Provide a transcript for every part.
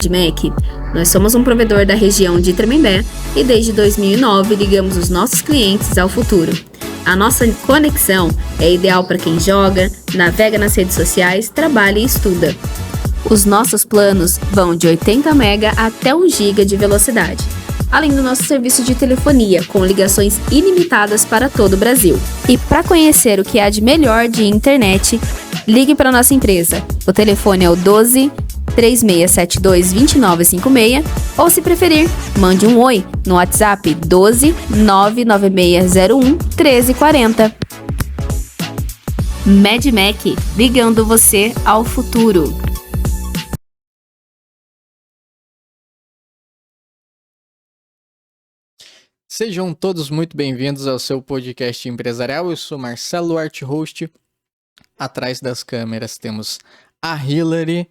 MEDMEC, nós somos um provedor da região de Tremembé e desde 2009 ligamos os nossos clientes ao futuro. A nossa conexão é ideal para quem joga, navega nas redes sociais, trabalha e estuda. Os nossos planos vão de 80 MB até 1 GB de velocidade, além do nosso serviço de telefonia, com ligações ilimitadas para todo o Brasil. E para conhecer o que há de melhor de internet, ligue para nossa empresa. O telefone é o 12 3672 2956 ou, se preferir, mande um oi no WhatsApp 12 99601 1340. MEDMEC, ligando você ao futuro. Sejam todos muito bem-vindos ao seu podcast empresarial. Eu sou Marcelo Art Host. Atrás das câmeras temos a Hilary.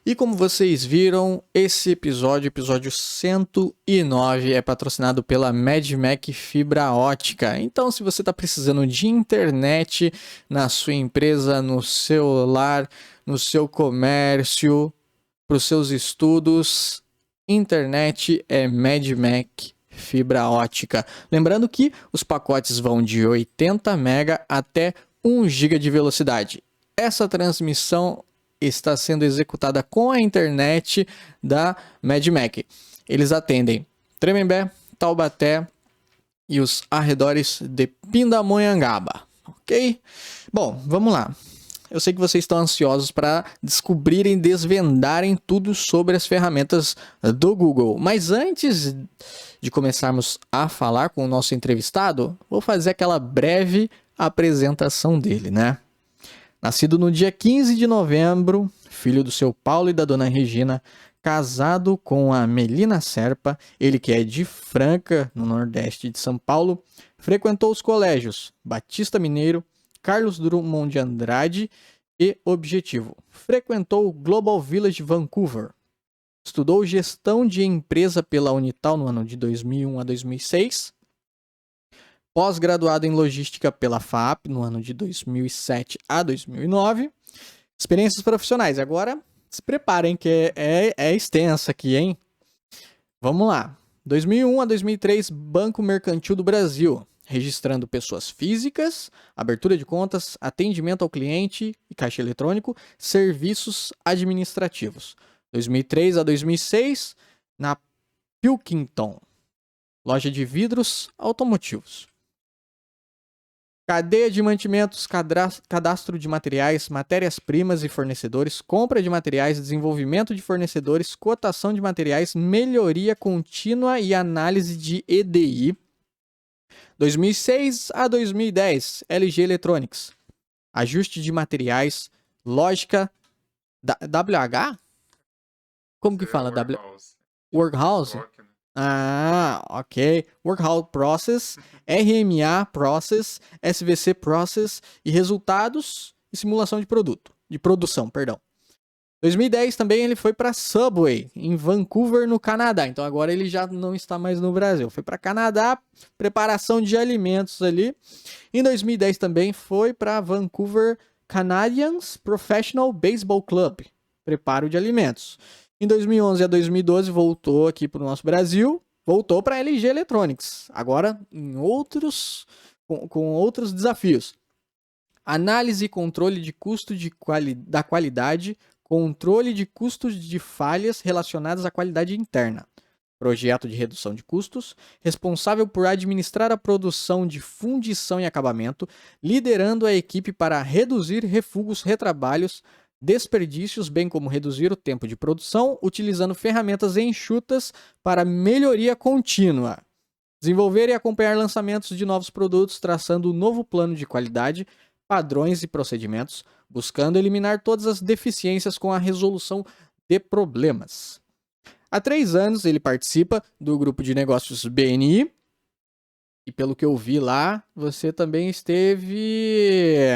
E como vocês viram, esse episódio 109, é patrocinado pela MEDMEC Fibra Ótica. Então, se você está precisando de internet na sua empresa, no seu lar, no seu comércio, para os seus estudos, internet é MEDMEC Fibra Ótica. Lembrando que os pacotes vão de 80 MB até 1 GB de velocidade. Essa transmissão está sendo executada com a internet da MEDMEC. Eles atendem Tremembé, Taubaté e os arredores de Pindamonhangaba, ok? Bom, vamos lá. Eu sei que vocês estão ansiosos para descobrirem, desvendarem tudo sobre as ferramentas do Google. Mas antes de começarmos a falar com o nosso entrevistado, vou fazer aquela breve apresentação dele, né? Nascido no dia 15 de novembro, filho do seu Paulo e da dona Regina, casado com a Melina Serpa, ele que é de Franca, no nordeste de São Paulo, frequentou os colégios Batista Mineiro, Carlos Drummond de Andrade e Objetivo. Frequentou o Global Village Vancouver. Estudou gestão de empresa pela Unital no ano de 2001 a 2006. Pós-graduado em logística pela FAP no ano de 2007 a 2009. Experiências profissionais. Agora, se preparem que é extensa aqui, hein? Vamos lá. 2001 a 2003, Banco Mercantil do Brasil. Registrando pessoas físicas, abertura de contas, atendimento ao cliente e caixa eletrônico, serviços administrativos. 2003 a 2006, na Pilkington, loja de vidros automotivos. Cadeia de mantimentos, cadastro de materiais, matérias-primas e fornecedores, compra de materiais, desenvolvimento de fornecedores, cotação de materiais, melhoria contínua e análise de EDI. 2006 a 2010, LG Electronics, ajuste de materiais, lógica, WH? Como que fala? Workhouse? Ah, ok. Workhouse Process, RMA Process, SVC Process e resultados e simulação de produção. 2010 também ele foi para Subway, em Vancouver, no Canadá. Então agora ele já não está mais no Brasil. Foi para Canadá, preparação de alimentos ali. Em 2010 também foi para Vancouver Canadians Professional Baseball Club, preparo de alimentos. Em 2011 a 2012 voltou aqui para o nosso Brasil, voltou para a LG Electronics, agora com outros desafios. Análise e controle de custo da qualidade, controle de custos de falhas relacionadas à qualidade interna. Projeto de redução de custos, responsável por administrar a produção de fundição e acabamento, liderando a equipe para reduzir refugos, retrabalhos, desperdícios, bem como reduzir o tempo de produção, utilizando ferramentas enxutas para melhoria contínua. Desenvolver e acompanhar lançamentos de novos produtos, traçando um novo plano de qualidade, padrões e procedimentos, buscando eliminar todas as deficiências com a resolução de problemas. Há 3 anos ele participa do grupo de negócios BNI, e pelo que eu vi lá, você também esteve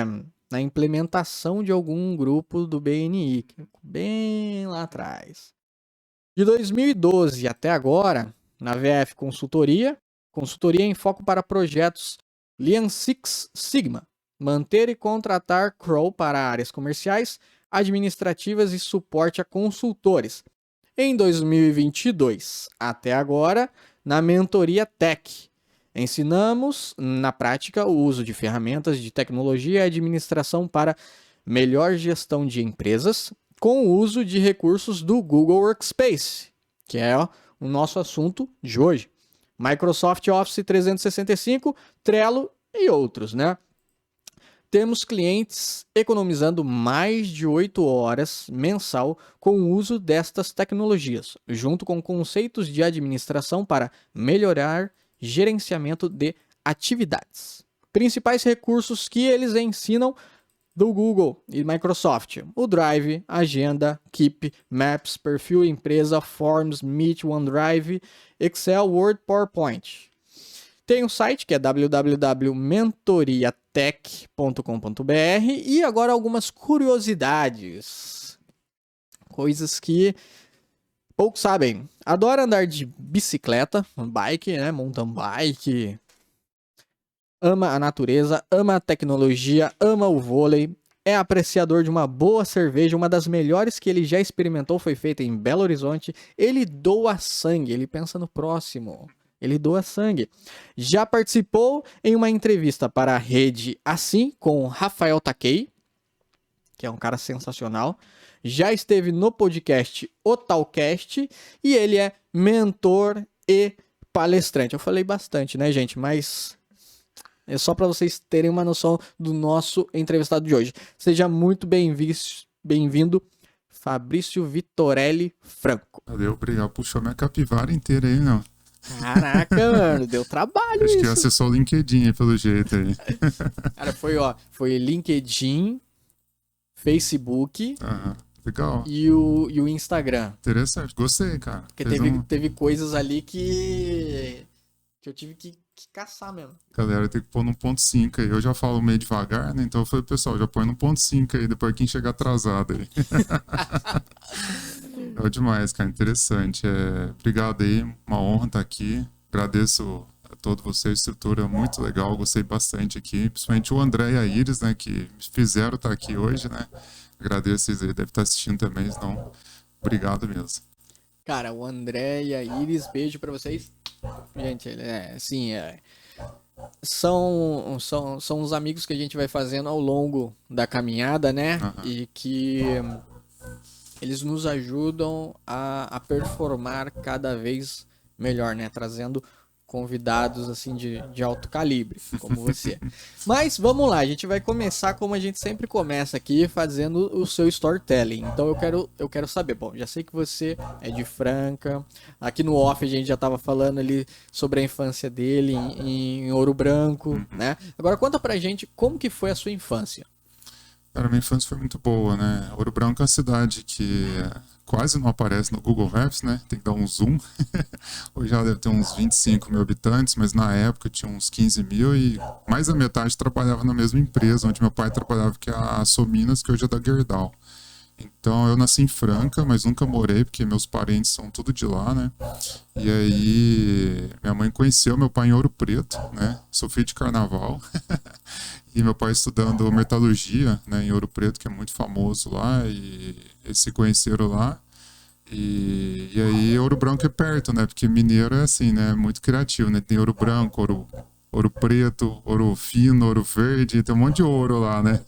na implementação de algum grupo do BNI, bem lá atrás. De 2012 até agora, na VF Consultoria em foco para projetos Lean Six Sigma, manter e contratar Crow para áreas comerciais, administrativas e suporte a consultores. em 2022. Até agora, na Mentoria Tech, ensinamos na prática o uso de ferramentas de tecnologia e administração para melhor gestão de empresas com o uso de recursos do Google Workspace, que é o nosso assunto de hoje. Microsoft Office 365, Trello e outros, né? Temos clientes economizando mais de 8 horas mensal com o uso destas tecnologias, junto com conceitos de administração para melhorar gerenciamento de atividades. Principais recursos que eles ensinam do Google e Microsoft: o Drive, Agenda, Keep, Maps, Perfil Empresa, Forms, Meet, OneDrive, Excel, Word, PowerPoint. Tem um site que é www.mentoriatech.com.br e agora algumas curiosidades, coisas que poucos sabem. Adora andar de bicicleta, bike, né, mountain bike. Ama a natureza, ama a tecnologia, ama o vôlei, é apreciador de uma boa cerveja, uma das melhores que ele já experimentou foi feita em Belo Horizonte. Ele doa sangue, ele pensa no próximo, ele doa sangue. Já participou em uma entrevista para a rede Assim com Rafael Takei, que é um cara sensacional. Já esteve no podcast O Talcast e ele é mentor e palestrante. Eu falei bastante, né, gente? Mas é só para vocês terem uma noção do nosso entrevistado de hoje. Seja muito bem-vindo, Fabrício Vitorelli Franco. Valeu, obrigado. Puxou minha capivara inteira aí, não? Caraca, mano, deu trabalho Acho isso. que acessou o LinkedIn aí, pelo jeito aí. Cara, foi LinkedIn, Facebook Legal. e o Instagram. Interessante, gostei, cara. Porque teve coisas ali que eu tive que caçar mesmo. Galera, tem que pôr no ponto 5 aí. Eu já falo meio devagar, né? Então eu falei, pessoal, já põe no ponto 5 aí, depois quem chegar atrasado aí. É demais, cara, interessante. Obrigado aí, uma honra estar aqui. Agradeço a todos vocês, estrutura muito legal, gostei bastante aqui. Principalmente o André e a Iris, né, que me fizeram estar aqui hoje, né? Agradeço vocês aí, deve estar assistindo também, então, obrigado mesmo. Cara, o André e a Iris, beijo pra vocês. Gente, são os amigos que a gente vai fazendo ao longo da caminhada, né? E que eles nos ajudam a performar cada vez melhor, né? Trazendo convidados assim de alto calibre, como você. Mas vamos lá, a gente vai começar como a gente sempre começa aqui, fazendo o seu storytelling. Então eu quero saber, bom, já sei que você é de Franca, aqui no off a gente já tava falando ali sobre a infância dele em Ouro Branco, né? Agora conta pra gente como que foi a sua infância. Cara, minha infância foi muito boa, né? Ouro Branco é uma cidade que quase não aparece no Google Maps, né? Tem que dar um zoom. Hoje já deve ter uns 25 mil habitantes, mas na época tinha uns 15 mil e mais da metade trabalhava na mesma empresa onde meu pai trabalhava, que é a Sominas, que hoje é da Gerdau. Então eu nasci em Franca, mas nunca morei, porque meus parentes são tudo de lá, né? E aí minha mãe conheceu meu pai em Ouro Preto, né? Sou filho de carnaval. E meu pai estudando metalurgia, né, em Ouro Preto, que é muito famoso lá, e eles se conheceram lá. E aí Ouro Branco é perto, né? Porque mineiro é assim, né? Muito criativo, né? Tem Ouro Branco, ouro preto, ouro fino, ouro verde, tem um monte de ouro lá, né?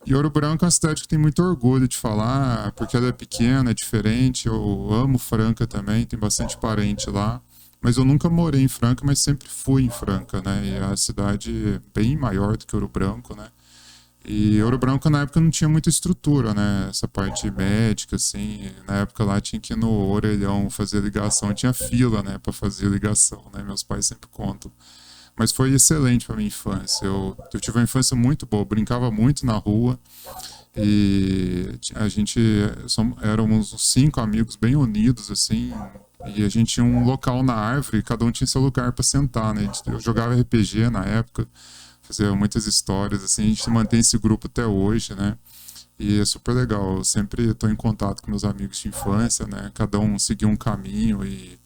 E Ouro Branco é uma cidade que tem muito orgulho de falar, porque ela é pequena, é diferente. Eu amo Franca também, tem bastante parente lá. Mas eu nunca morei em Franca, mas sempre fui em Franca, né? E a cidade é bem maior do que Ouro Branco, né? E Ouro Branco na época não tinha muita estrutura, né? Essa parte médica, assim. Na época lá tinha que ir no orelhão fazer ligação, tinha fila, né? Pra fazer ligação, né? Meus pais sempre contam. Mas foi excelente pra minha infância. Eu tive uma infância muito boa, brincava muito na rua. E a gente éramos 5 amigos bem unidos, assim. E a gente tinha um local na árvore, cada um tinha seu lugar para sentar, né? Eu jogava RPG na época, fazia muitas histórias, assim, a gente mantém esse grupo até hoje, né? E é super legal, eu sempre estou em contato com meus amigos de infância, né? Cada um seguiu um caminho e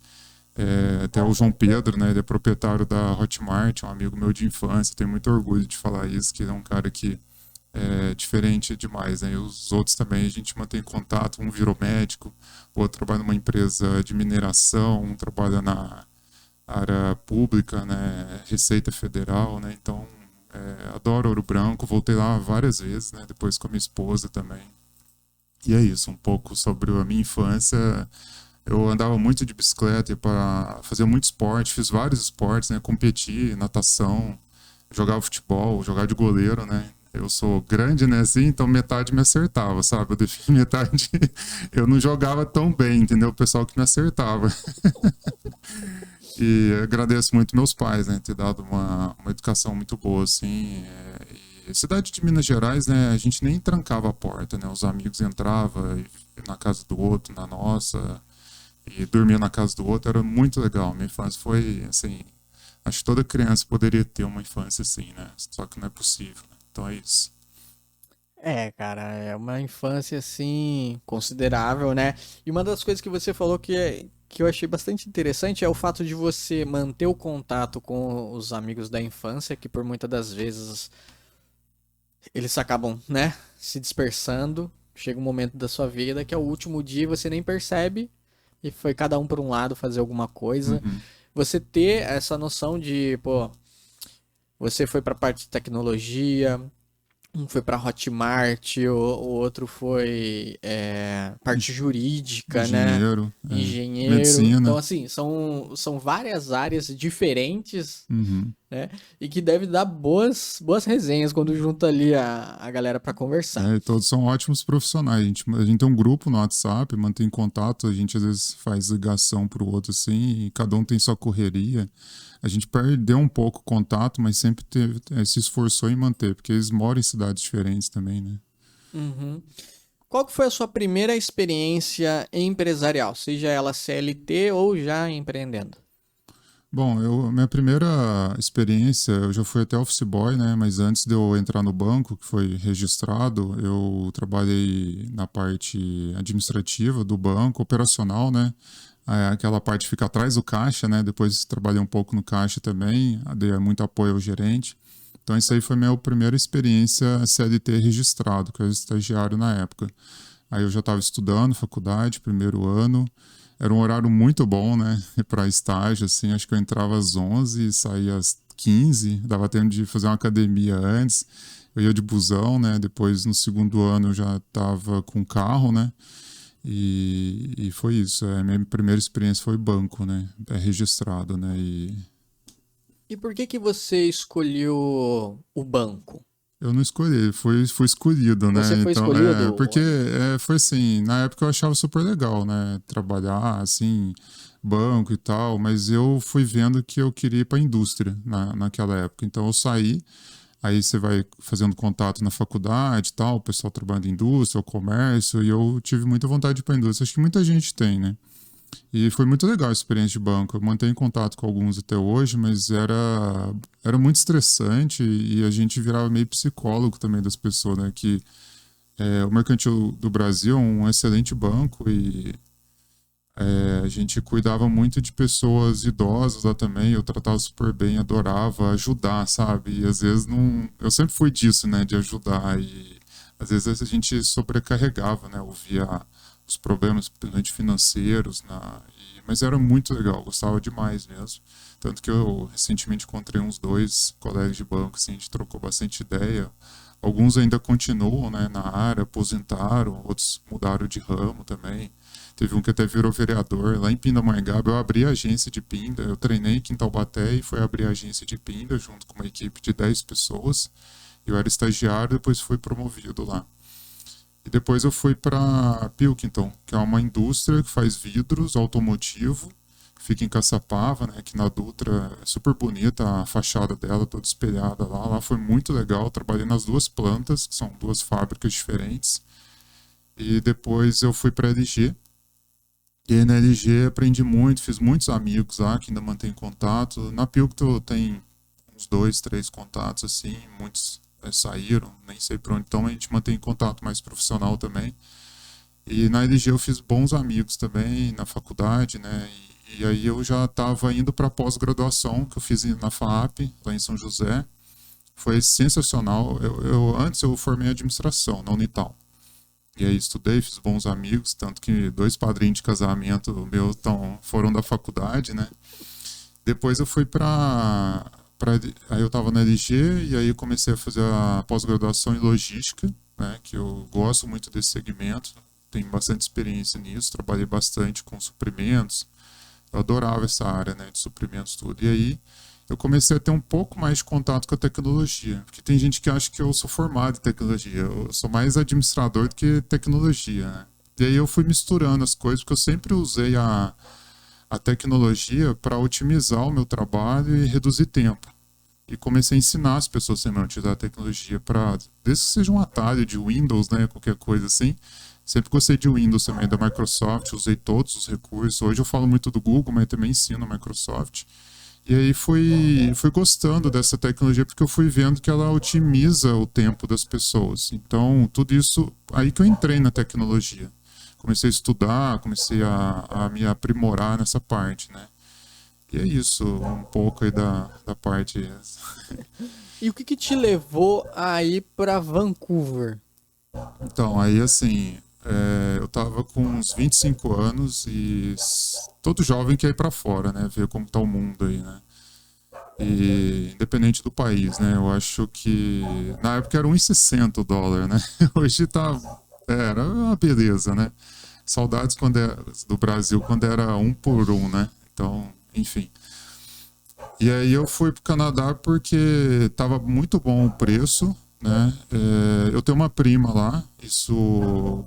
até o João Pedro, né? Ele é proprietário da Hotmart, é um amigo meu de infância, tenho muito orgulho de falar isso, que ele é um cara que é diferente demais, né? E os outros também a gente mantém contato, um virou médico, o outro trabalha numa empresa de mineração, um trabalha na área pública, né? Receita Federal, né? Então, adoro Ouro Branco, voltei lá várias vezes, né? Depois com a minha esposa também. E é isso, um pouco sobre a minha infância. Eu andava muito de bicicleta para fazer muito esporte, fiz vários esportes, né? Competi, natação, jogava futebol, jogava de goleiro, né? Eu sou grande, né, assim, então metade me acertava, sabe? Eu defino metade, eu não jogava tão bem, entendeu? O pessoal que me acertava. E agradeço muito meus pais, né, ter dado uma educação muito boa, assim. E cidade de Minas Gerais, né, a gente nem trancava a porta, né? Os amigos entravam na casa do outro, na nossa, e dormia na casa do outro, era muito legal. Minha infância foi, assim, acho que toda criança poderia ter uma infância assim, né? Só que não é possível, né? Então é isso. Cara, é uma infância assim considerável, né? E uma das coisas que você falou que eu achei bastante interessante é o fato de você manter o contato com os amigos da infância, que por muitas das vezes eles acabam, né, se dispersando. Chega um momento da sua vida que é o último dia e você nem percebe e foi cada um por um lado fazer alguma coisa. Uhum. Você ter essa noção de, pô, você foi para a parte de tecnologia, um foi para Hotmart, o outro foi parte jurídica, né? Engenheiro, Engenheiro. medicina. Então, assim, são várias áreas diferentes, Uhum. né? E que deve dar boas resenhas quando junta ali a galera para conversar. E todos são ótimos profissionais. A gente tem um grupo no WhatsApp, mantém contato, a gente às vezes faz ligação pro outro assim, e cada um tem sua correria. A gente perdeu um pouco o contato, mas sempre se esforçou em manter, porque eles moram em cidades diferentes também, né? Uhum. Qual que foi a sua primeira experiência empresarial, seja ela CLT ou já empreendendo? Bom, minha primeira experiência, eu já fui até office boy, né? Mas antes de eu entrar no banco, que foi registrado, eu trabalhei na parte administrativa do banco, operacional, né? Aquela parte que fica atrás do caixa, né? Depois trabalhei um pouco no caixa também, dei muito apoio ao gerente. Então, isso aí foi minha primeira experiência CLT registrado, que eu era estagiário na época. Aí eu já estava estudando, faculdade, primeiro ano. Era um horário muito bom, né? Para estágio, assim, acho que eu entrava às 11 e saía às 15. Dava tempo de fazer uma academia antes. Eu ia de busão, né? Depois, no segundo ano, eu já estava com carro, né? E foi isso. A minha primeira experiência foi banco, né? Registrado, né? E por que você escolheu o banco? Eu não escolhi, fui escolhido, né? Você foi Então, escolhido? porque foi assim, na época eu achava super legal, né? Trabalhar, assim, banco e tal, mas eu fui vendo que eu queria ir para a indústria naquela época. Então eu saí, aí você vai fazendo contato na faculdade e tal, o pessoal trabalhando em indústria, o comércio, e eu tive muita vontade de ir para a indústria. Acho que muita gente tem, né? E foi muito legal a experiência de banco. Eu mantenho contato com alguns até hoje, mas era muito estressante e a gente virava meio psicólogo também das pessoas, né? Que o Mercantil do Brasil é um excelente banco e a gente cuidava muito de pessoas idosas lá também. Eu tratava super bem, adorava ajudar, sabe? E às vezes não. Eu sempre fui disso, né? De ajudar. E às vezes a gente sobrecarregava, né? Ouvia os problemas, principalmente financeiros, mas era muito legal, gostava demais mesmo. Tanto que eu recentemente encontrei uns 2 colegas de banco, assim, a gente trocou bastante ideia. Alguns ainda continuam, né, na área, aposentaram, outros mudaram de ramo também. Teve um que até virou vereador lá em Pindamonhangaba. Eu abri a agência de Pinda, eu treinei aqui em Taubaté e fui abrir a agência de Pinda junto com uma equipe de 10 pessoas. Eu era estagiário, depois fui promovido lá. E depois eu fui para Pilkington, que é uma indústria que faz vidros automotivo, que fica em Caçapava, né, aqui na Dutra. É super bonita a fachada dela, toda espelhada lá. Lá foi muito legal, trabalhei nas 2 plantas, que são 2 fábricas diferentes. E depois eu fui para a LG. E aí na LG aprendi muito, fiz muitos amigos lá, que ainda mantém contato. Na Pilkington tem uns 2, 3 contatos, assim, muitos saíram, nem sei por onde estão, a gente mantém contato mais profissional também. E na LG eu fiz bons amigos também na faculdade, né? E aí eu já estava indo para pós-graduação, que eu fiz na FAAP, lá em São José. Foi sensacional. Antes eu formei em administração na Unital. E aí estudei, fiz bons amigos, tanto que 2 padrinhos de casamento meu foram da faculdade, né? Depois eu fui aí eu tava na LG e aí comecei a fazer a pós-graduação em logística, né? Que eu gosto muito desse segmento, tenho bastante experiência nisso, trabalhei bastante com suprimentos, eu adorava essa área, né? De suprimentos tudo. E aí eu comecei a ter um pouco mais de contato com a tecnologia, porque tem gente que acha que eu sou formado em tecnologia, eu sou mais administrador do que tecnologia, né? E aí eu fui misturando as coisas, porque eu sempre usei a tecnologia para otimizar o meu trabalho e reduzir tempo. E comecei a ensinar as pessoas também a utilizar a tecnologia desde que seja um atalho de Windows, né, qualquer coisa assim. Sempre gostei de Windows também, da Microsoft, usei todos os recursos. Hoje eu falo muito do Google, mas também ensino a Microsoft. E aí fui gostando dessa tecnologia porque eu fui vendo que ela otimiza o tempo das pessoas. Então, tudo isso, aí que eu entrei na tecnologia. Comecei a estudar, comecei a me aprimorar nessa parte, né? E é isso, um pouco aí da parte. E o que te levou a ir para Vancouver? Então, aí assim, eu tava com uns 25 anos e todo jovem quer ir para fora, né? Ver como tá o mundo aí, né? E independente do país, né? Eu acho que na época era 1,60 o dólar, né? Hoje era uma beleza, né? Saudades do Brasil quando era 1 por 1, né? Então, enfim. E aí eu fui pro Canadá porque tava muito bom o preço, né? Eu tenho uma prima lá, isso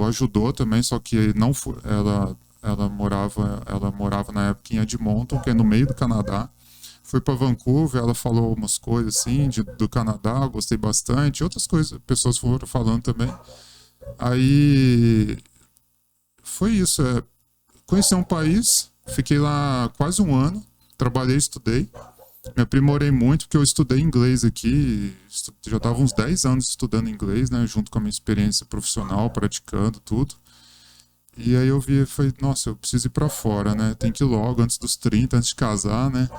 ajudou também, só que não foi, ela morava na época em Edmonton, que é no meio do Canadá. Fui para Vancouver, ela falou umas coisas assim do Canadá, gostei bastante, outras coisas, pessoas foram falando também. Aí foi isso, conheci um país, fiquei lá quase um ano, trabalhei, estudei, me aprimorei muito porque eu estudei inglês aqui, já estava uns 10 anos estudando inglês, né, junto com a minha experiência profissional, praticando tudo. E aí eu falei, nossa, eu preciso ir para fora, né, tem que ir logo, antes dos 30, antes de casar, né.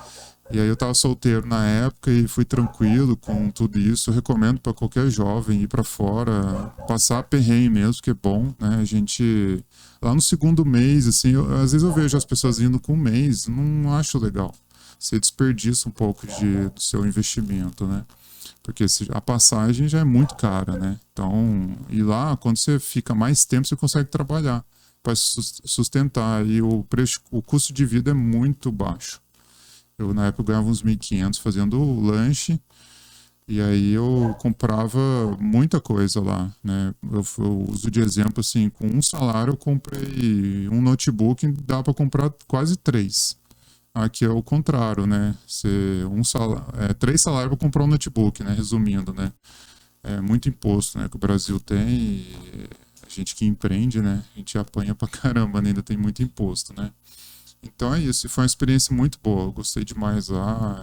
E aí eu tava solteiro na época e fui tranquilo com tudo isso. Eu recomendo para qualquer jovem ir para fora, passar perrengue mesmo, que é bom, né? A gente lá no segundo mês, assim, às vezes eu vejo as pessoas indo com um mês, não acho legal. Você desperdiça um pouco do seu investimento, né? Porque a passagem já é muito cara, né? Então, e lá, quando você fica mais tempo, você consegue trabalhar para sustentar. E o custo de vida é muito baixo. Eu, na época, ganhava uns 1.500 fazendo lanche. E aí eu comprava muita coisa lá, né? Eu uso de exemplo, assim, com um salário eu comprei um notebook e dá para comprar quase 3. Aqui é o contrário, né? 3 salários para comprar um notebook, né? Resumindo, né? É muito imposto, né? Que o Brasil tem e a gente que empreende, né? A gente apanha pra caramba, né? Ainda tem muito imposto, né? Então é isso, foi uma experiência muito boa, eu gostei demais lá,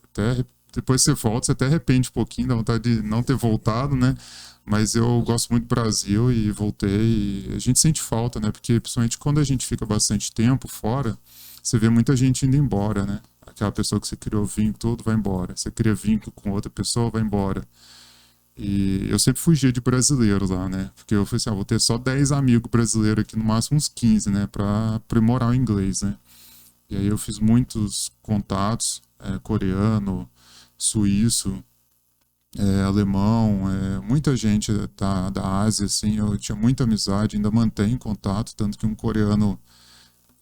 até depois você volta, você até arrepende um pouquinho, dá vontade de não ter voltado, né, mas eu gosto muito do Brasil e voltei, e a gente sente falta, né, porque principalmente quando a gente fica bastante tempo fora, você vê muita gente indo embora, né, aquela pessoa que você criou vínculo, tudo vai embora, você cria vínculo com outra pessoa, vai embora. E eu sempre fugia de brasileiro lá, né? Porque eu falei assim, vou ter só 10 amigos brasileiros aqui, no máximo uns 15, né? Pra aprimorar o inglês, né? E aí eu fiz muitos contatos, coreano, suíço, alemão, muita gente da Ásia, assim, eu tinha muita amizade, ainda mantenho contato, tanto que um coreano,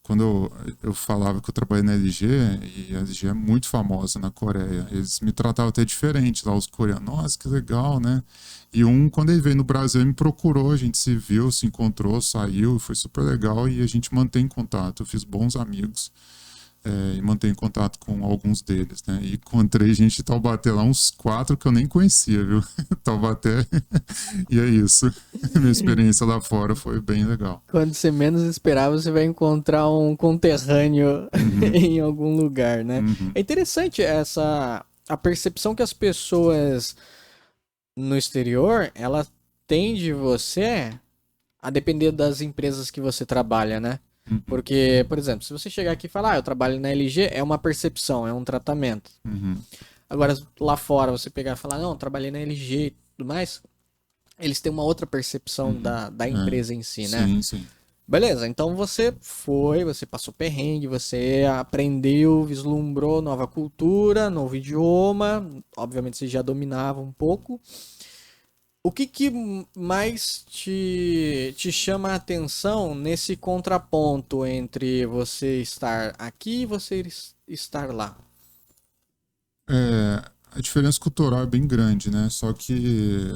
quando eu falava que eu trabalhei na LG, e a LG é muito famosa na Coreia, eles me tratavam até diferente lá, os coreanos. Nossa, que legal, né? E quando ele veio no Brasil, ele me procurou, a gente se viu, se encontrou, saiu, foi super legal e a gente mantém contato. Eu fiz bons amigos e mantenho contato com alguns deles, né? E encontrei gente de Taubaté lá, uns 4 que eu nem conhecia, viu? Taubaté, e é isso. Minha experiência lá fora foi bem legal. Quando você menos esperava, você vai encontrar um conterrâneo em algum lugar, né? É interessante a percepção que as pessoas no exterior, ela têm de você a depender das empresas que você trabalha, né? Porque, por exemplo, se você chegar aqui e falar, eu trabalho na LG, é uma percepção, é um tratamento. Agora, lá fora, você pegar e falar, não, trabalhei na LG e tudo mais, eles têm uma outra percepção da empresa em si, né? Sim, sim. Beleza, então você foi, você passou perrengue, você aprendeu, vislumbrou nova cultura, novo idioma, obviamente você já dominava um pouco. O que mais te chama a atenção nesse contraponto entre você estar aqui e você estar lá? A diferença cultural é bem grande, né? Só que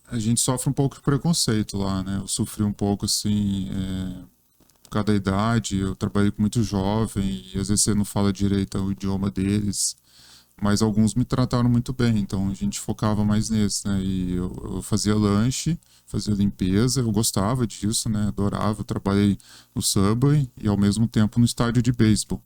a gente sofre um pouco de preconceito lá, né? Eu sofri um pouco, assim, por causa da idade. Eu trabalhei com muito jovem e às vezes você não fala direito o idioma deles. Mas alguns me trataram muito bem, então a gente focava mais nesse, né? E eu fazia lanche, fazia limpeza, eu gostava disso, né? Adorava. Eu trabalhei no Subway e ao mesmo tempo no estádio de beisebol.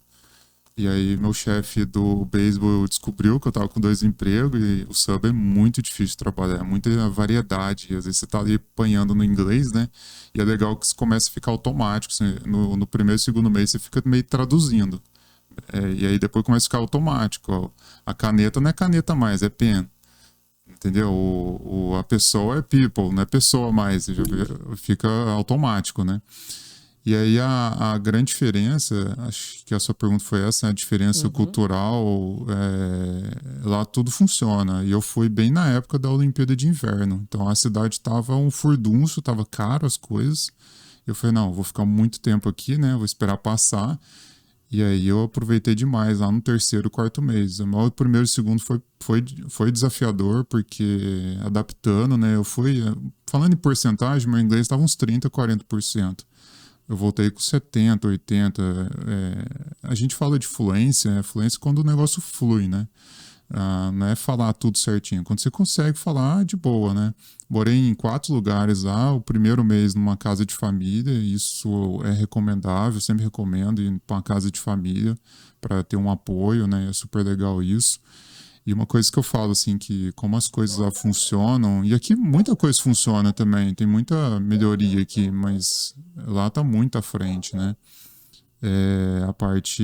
E aí meu chefe do beisebol descobriu que eu tava com 2 empregos e o Subway é muito difícil de trabalhar, é muita variedade. E às vezes você tá ali apanhando no inglês, né? E é legal que isso começa a ficar automático. Assim, no primeiro e segundo mês você fica meio traduzindo. E aí depois começa a ficar automático. Ó. A caneta não é caneta mais, é pen. Entendeu? A pessoa é people, não é pessoa mais. Fica automático, né? E aí a grande diferença, acho que a sua pergunta foi essa, né? A diferença cultural, lá tudo funciona. E eu fui bem na época da Olimpíada de Inverno. Então a cidade tava um furdunço, tava caro as coisas. Eu falei, não, vou ficar muito tempo aqui, né? Vou esperar passar. E aí eu aproveitei demais lá no terceiro, quarto mês. O primeiro e segundo foi desafiador, porque adaptando, né? Eu fui, falando em porcentagem, meu inglês estava uns 30, 40%. Eu voltei com 70, 80. A gente fala de fluência, fluência quando o negócio flui, né? Não é falar tudo certinho. Quando você consegue falar, de boa, né? Morei em 4 lugares lá. O primeiro mês numa casa de família. Isso é recomendável. Sempre recomendo ir para uma casa de família para ter um apoio, né? É super legal isso. E uma coisa que eu falo, assim, que como as coisas lá funcionam... E aqui muita coisa funciona também. Tem muita melhoria aqui, mas lá tá muito à frente, né? A parte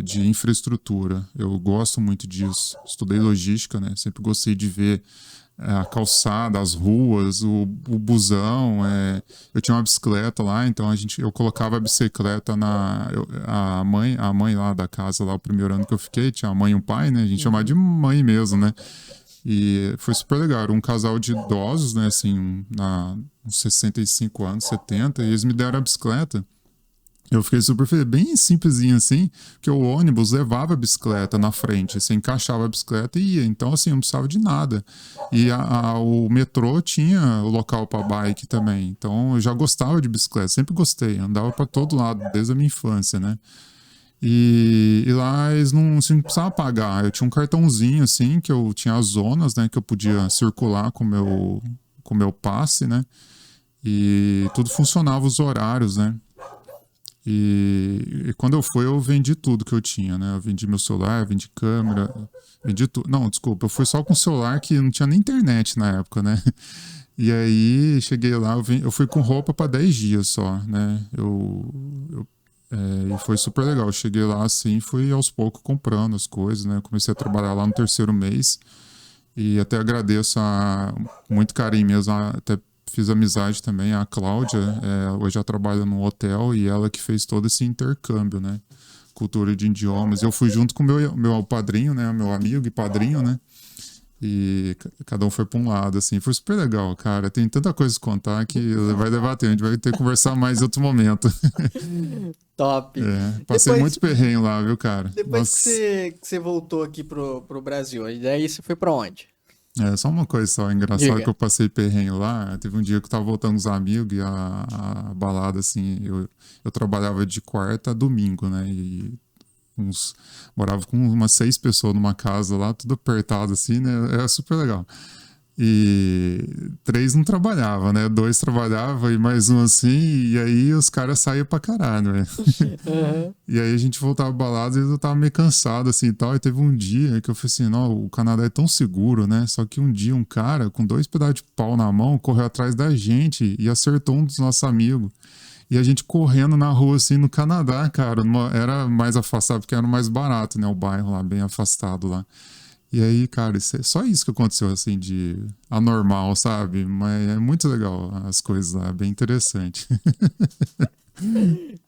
de infraestrutura. Eu gosto muito disso. Estudei logística, né? Sempre gostei de ver a calçada, as ruas, o busão. Eu tinha uma bicicleta lá, então eu colocava a bicicleta a mãe lá da casa, lá o primeiro ano que eu fiquei, tinha a mãe e o pai, né? A gente chamava de mãe mesmo, né? E foi super legal. Era um casal de idosos, né? Assim, uns 65 anos, 70, e eles me deram a bicicleta. Eu fiquei super feliz, bem simplesinho assim, que o ônibus levava a bicicleta na frente, você encaixava a bicicleta e ia, então assim, não precisava de nada. E o metrô tinha o local para bike também, então eu já gostava de bicicleta, sempre gostei, andava para todo lado, desde a minha infância, né? E lá eles não precisavam pagar, eu tinha um cartãozinho assim, que eu tinha as zonas, né, que eu podia circular com o meu passe, né? E tudo funcionava, os horários, né? E quando eu fui, eu vendi tudo que eu tinha, né? Eu vendi meu celular, vendi câmera, vendi tudo. Não, desculpa, eu fui só com o celular que não tinha nem internet na época, né? E aí, cheguei lá, eu fui com roupa para 10 dias só, né? E foi super legal. Eu cheguei lá assim, fui aos poucos comprando as coisas, né? Eu comecei a trabalhar lá no terceiro mês. E até agradeço muito carinho mesmo, até fiz amizade também, a Cláudia, hoje já trabalha no hotel e ela que fez todo esse intercâmbio, né? Cultura de idiomas. Eu fui junto com meu padrinho, né? Meu amigo e padrinho, né? E cada um foi para um lado, assim. Foi super legal, cara. Tem tanta coisa a contar que vai levar tempo. A gente vai ter que conversar mais em outro momento. Top. Passei muito perrengue lá, viu, cara? Depois que você voltou aqui pro Brasil, e daí você foi para onde? Só uma coisa só engraçada. Diga. Que eu passei perrengue lá. Teve um dia que eu tava voltando com os amigos e a balada, assim, eu trabalhava de quarta a domingo, né? E morava com umas 6 pessoas numa casa lá, tudo apertado assim, né? Era super legal. E 3 não trabalhava, né? 2 trabalhava e mais um assim, e aí os caras saíam pra caralho, né? E aí a gente voltava balada e eu tava meio cansado assim e tal. E teve um dia que eu falei assim: não, o Canadá é tão seguro, né? Só que um dia um cara com 2 pedaços de pau na mão correu atrás da gente e acertou um dos nossos amigos. E a gente correndo na rua assim no Canadá, cara, era mais afastado porque era mais barato, né? O bairro lá, bem afastado lá. E aí, cara, só isso que aconteceu, assim, de anormal, sabe? Mas é muito legal as coisas lá, bem interessante.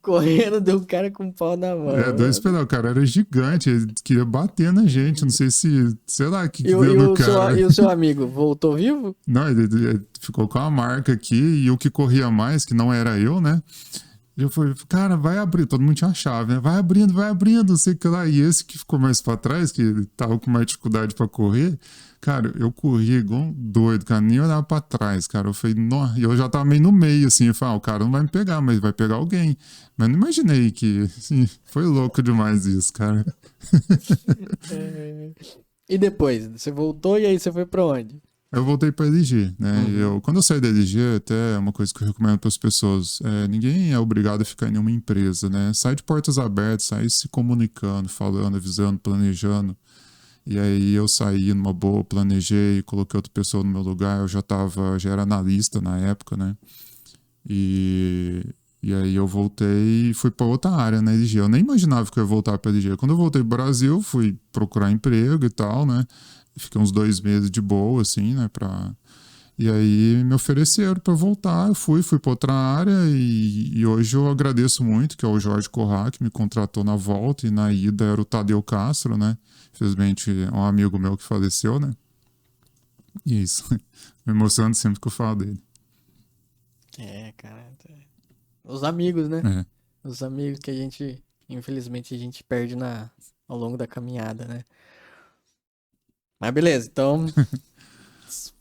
Correndo, deu um cara com um pau na É, mão. dois pedal, o cara era gigante, ele queria bater na gente, não sei se, sei lá, o que E, que o, deu e no o cara. seu amigo voltou vivo? Não, ele ficou com a marca aqui e o que corria mais, que não era eu, né? Eu falei, cara, vai abrir. Todo mundo tinha a chave, né? Vai abrindo, não sei o que lá. E esse que ficou mais pra trás, que tava com mais dificuldade pra correr, cara, eu corria igual um doido, cara, nem olhava pra trás, cara. Eu falei, não, e eu já tava meio no meio, assim. Eu falei, o cara não vai me pegar, mas vai pegar alguém. Mas não imaginei que, assim, foi louco demais isso, cara. É. E depois, você voltou e aí você foi pra onde? Eu voltei para LG, né? Uhum. Quando eu saí da LG, até é uma coisa que eu recomendo para as pessoas, ninguém é obrigado a ficar em nenhuma empresa, né? Sai de portas abertas, sai se comunicando, falando, avisando, planejando. E aí eu saí numa boa, planejei, coloquei outra pessoa no meu lugar, já era analista na época, né? E, e aí eu voltei e fui para outra área na LG. Eu nem imaginava que eu ia voltar para LG. Quando eu voltei pro Brasil, fui procurar emprego e tal, né? Fiquei uns 2 meses de boa, assim, né? E aí me ofereceram para voltar. Eu fui para outra área e hoje eu agradeço muito, que é o Jorge Corrá, que me contratou na volta e na ida era o Tadeu Castro, né? Infelizmente é um amigo meu que faleceu, né? E isso. Me emociono sempre que eu falo dele. É, cara. Os amigos, né? É. Os amigos que a gente, infelizmente, a gente perde ao longo da caminhada, né? Mas beleza, então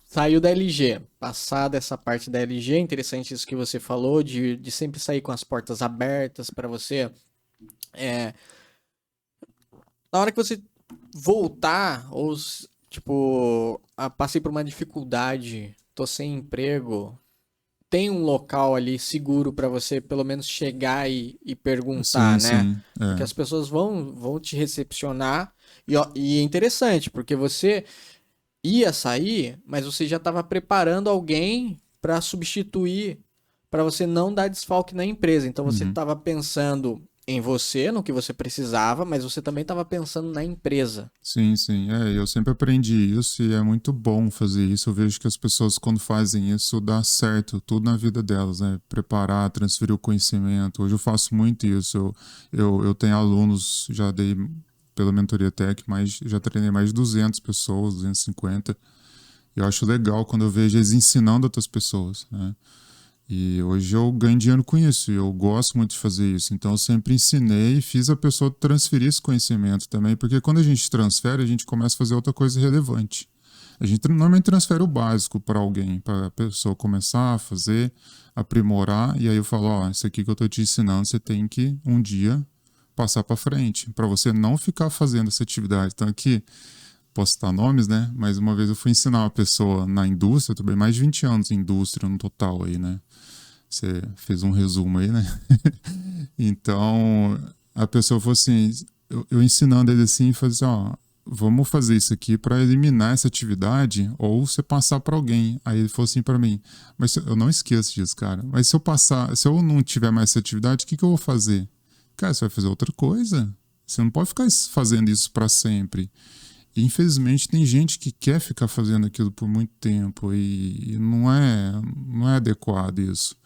saiu da LG. Passada essa parte da LG, interessante isso que você falou, de sempre sair com as portas abertas para você. É, na hora que você voltar, tipo, passei por uma dificuldade, tô sem emprego, tem um local ali seguro para você pelo menos chegar e perguntar, Sim, né? sim. Porque as pessoas vão te recepcionar e é interessante, porque você ia sair, mas você já estava preparando alguém para substituir, para você não dar desfalque na empresa. Então você Uhum. estava pensando em você, no que você precisava, mas você também estava pensando na empresa. Sim, sim. Eu sempre aprendi isso e é muito bom fazer isso. Eu vejo que as pessoas, quando fazem isso, dá certo tudo na vida delas, né? Preparar, transferir o conhecimento. Hoje eu faço muito isso. Eu tenho alunos, já dei pela mentoria tech, mas já treinei mais de 200 pessoas, 250. Eu acho legal quando eu vejo eles ensinando outras pessoas, né? E hoje eu ganho dinheiro com isso, e eu gosto muito de fazer isso. Então eu sempre ensinei e fiz a pessoa transferir esse conhecimento também, porque quando a gente transfere, a gente começa a fazer outra coisa relevante. A gente normalmente transfere o básico para alguém, para a pessoa começar a fazer, aprimorar, e aí eu falo, ó, isso aqui que eu estou te ensinando, você tem que um dia passar para frente, para você não ficar fazendo essa atividade. Então aqui, posso citar nomes, né? Mas uma vez eu fui ensinar uma pessoa na indústria, eu tô bem mais de 20 anos em indústria no total aí, né? Você fez um resumo aí, né? Então, a pessoa falou assim, eu ensinando ele assim, falei assim, ó, vamos fazer isso aqui para eliminar essa atividade ou você passar para alguém. Aí ele falou assim para mim, mas eu não esqueço disso, cara. Mas se eu não tiver mais essa atividade, o que eu vou fazer? Cara, você vai fazer outra coisa. Você não pode ficar fazendo isso para sempre. E, infelizmente tem gente que quer ficar fazendo aquilo por muito tempo e não é adequado isso.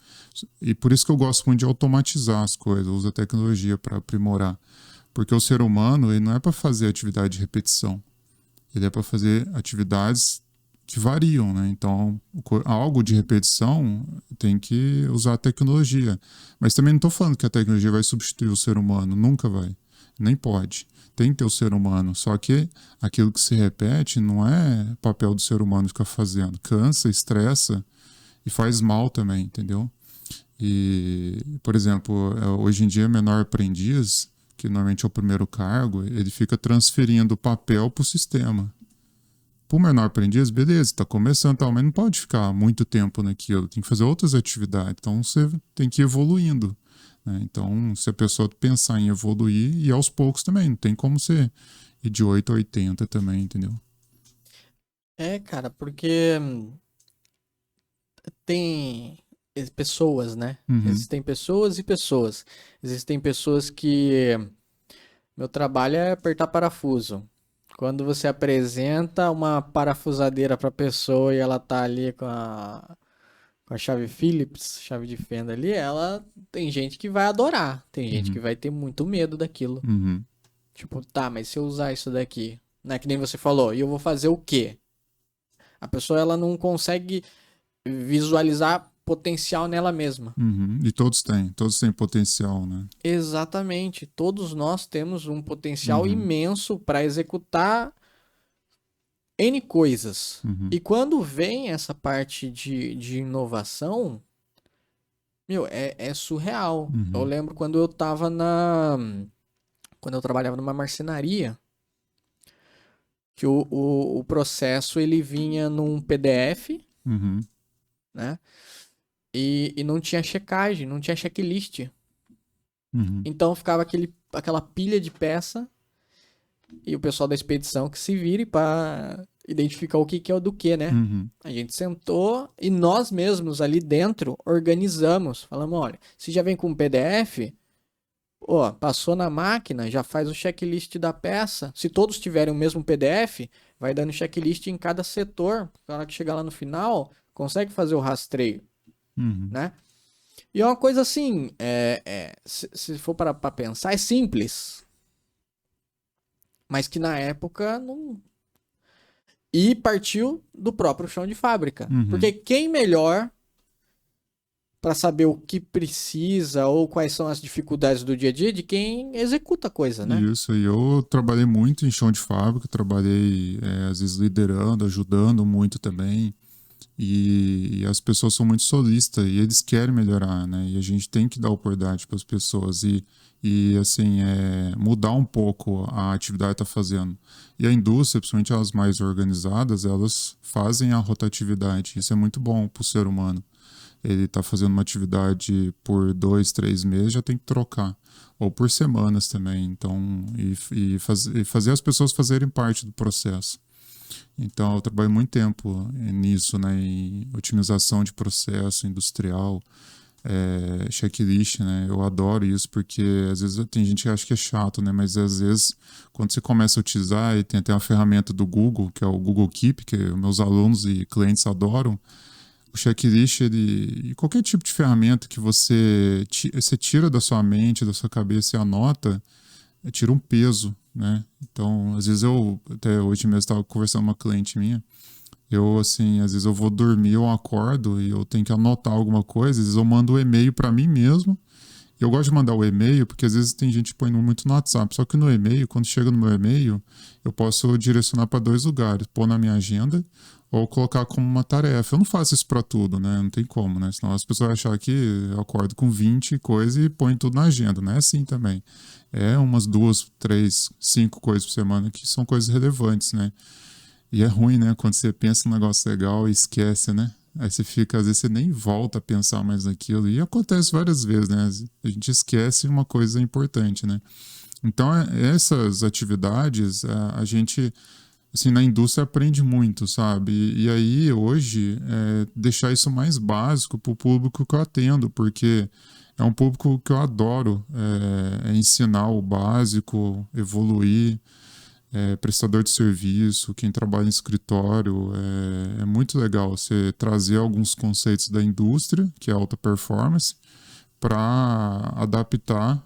E por isso que eu gosto muito de automatizar as coisas, uso a tecnologia para aprimorar. Porque o ser humano ele não é para fazer atividade de repetição, ele é para fazer atividades que variam, né? Então, algo de repetição tem que usar a tecnologia. Mas também não estou falando que a tecnologia vai substituir o ser humano, nunca vai, nem pode. Tem que ter o ser humano, só que aquilo que se repete não é papel do ser humano ficar fazendo. Cansa, estressa e faz mal também, entendeu? E, por exemplo, hoje em dia, menor aprendiz, que normalmente é o primeiro cargo, ele fica transferindo o papel para o sistema. Para o menor aprendiz, beleza, está começando, tal, mas não pode ficar muito tempo naquilo, tem que fazer outras atividades, então você tem que ir evoluindo. Né? Então, se a pessoa pensar em evoluir, e aos poucos também, não tem como ser ir de 8 a 80 também, entendeu? É, cara, porque tem pessoas, né? Uhum. Existem pessoas e pessoas. Existem pessoas que meu trabalho é apertar parafuso. Quando você apresenta uma parafusadeira pra pessoa e ela tá ali com a chave Phillips, chave de fenda ali, ela tem gente que vai adorar, tem gente que Uhum. vai ter muito medo daquilo. Uhum. Tipo, tá, mas se eu usar isso daqui, né, que nem você falou, e eu vou fazer o quê? A pessoa ela não consegue visualizar potencial nela mesma. Uhum. E todos têm potencial, né? Exatamente, todos nós temos um potencial Uhum. imenso para executar N coisas. Uhum. E quando vem essa parte de inovação, meu, é surreal. Eu Uhum. lembro quando eu trabalhava numa marcenaria, que o processo ele vinha num PDF, Uhum. né? E não tinha checagem, não tinha checklist. Uhum. Então ficava aquela pilha de peça e o pessoal da expedição que se vire para identificar o que, que é o do que, né? Uhum. A gente sentou e nós mesmos ali dentro organizamos. Falamos, olha, se já vem com um PDF, ó, passou na máquina, já faz o checklist da peça. Se todos tiverem o mesmo PDF, vai dando checklist em cada setor. Na hora que chegar lá no final, consegue fazer o rastreio, Uhum. né? E é uma coisa assim, se for para pensar, é simples. Mas que na época não. E partiu do próprio chão de fábrica. Uhum. Porque quem melhor para saber o que precisa ou quais são as dificuldades do dia a dia de quem executa a coisa, né? Isso, e eu trabalhei muito em chão de fábrica, trabalhei às vezes liderando, ajudando muito também. E as pessoas são muito solistas e eles querem melhorar, né? E a gente tem que dar oportunidade para as pessoas e assim, mudar um pouco a atividade que está fazendo. E a indústria, principalmente as mais organizadas, elas fazem a rotatividade. Isso é muito bom para o ser humano. Ele está fazendo uma atividade por 2, 3 meses, já tem que trocar. Ou por semanas também. Então, e fazer as pessoas fazerem parte do processo. Então, eu trabalho muito tempo nisso, né, em otimização de processo industrial, checklist, né, eu adoro isso porque às vezes tem gente que acha que é chato, né, mas às vezes quando você começa a utilizar, e tem até uma ferramenta do Google, que é o Google Keep, que meus alunos e clientes adoram, o checklist, e qualquer tipo de ferramenta que você tira da sua mente, da sua cabeça e anota, tira um peso, né? Então, às vezes até hoje mesmo estava conversando com uma cliente minha, assim, às vezes eu vou dormir, eu acordo e eu tenho que anotar alguma coisa, às vezes eu mando um e-mail para mim mesmo. Eu gosto de mandar o e-mail porque às vezes tem gente que põe muito no WhatsApp, só que no e-mail, quando chega no meu e-mail, eu posso direcionar para 2 lugares, pôr na minha agenda ou colocar como uma tarefa. Eu não faço isso para tudo, né? Não tem como, né? Senão as pessoas vão achar que eu acordo com 20 coisas e ponho tudo na agenda. Não é assim também. É umas 2, 3, 5 coisas por semana que são coisas relevantes, né? E é ruim, né? Quando você pensa num negócio legal e esquece, né? Aí você fica, às vezes você nem volta a pensar mais naquilo. E acontece várias vezes, né? A gente esquece uma coisa importante, né? Então, essas atividades, a gente, assim, na indústria aprende muito, sabe? E aí, hoje, deixar isso mais básico para o público que eu atendo, porque é um público que eu adoro ensinar o básico, evoluir, prestador de serviço, quem trabalha em escritório. É muito legal você trazer alguns conceitos da indústria, que é alta performance, para adaptar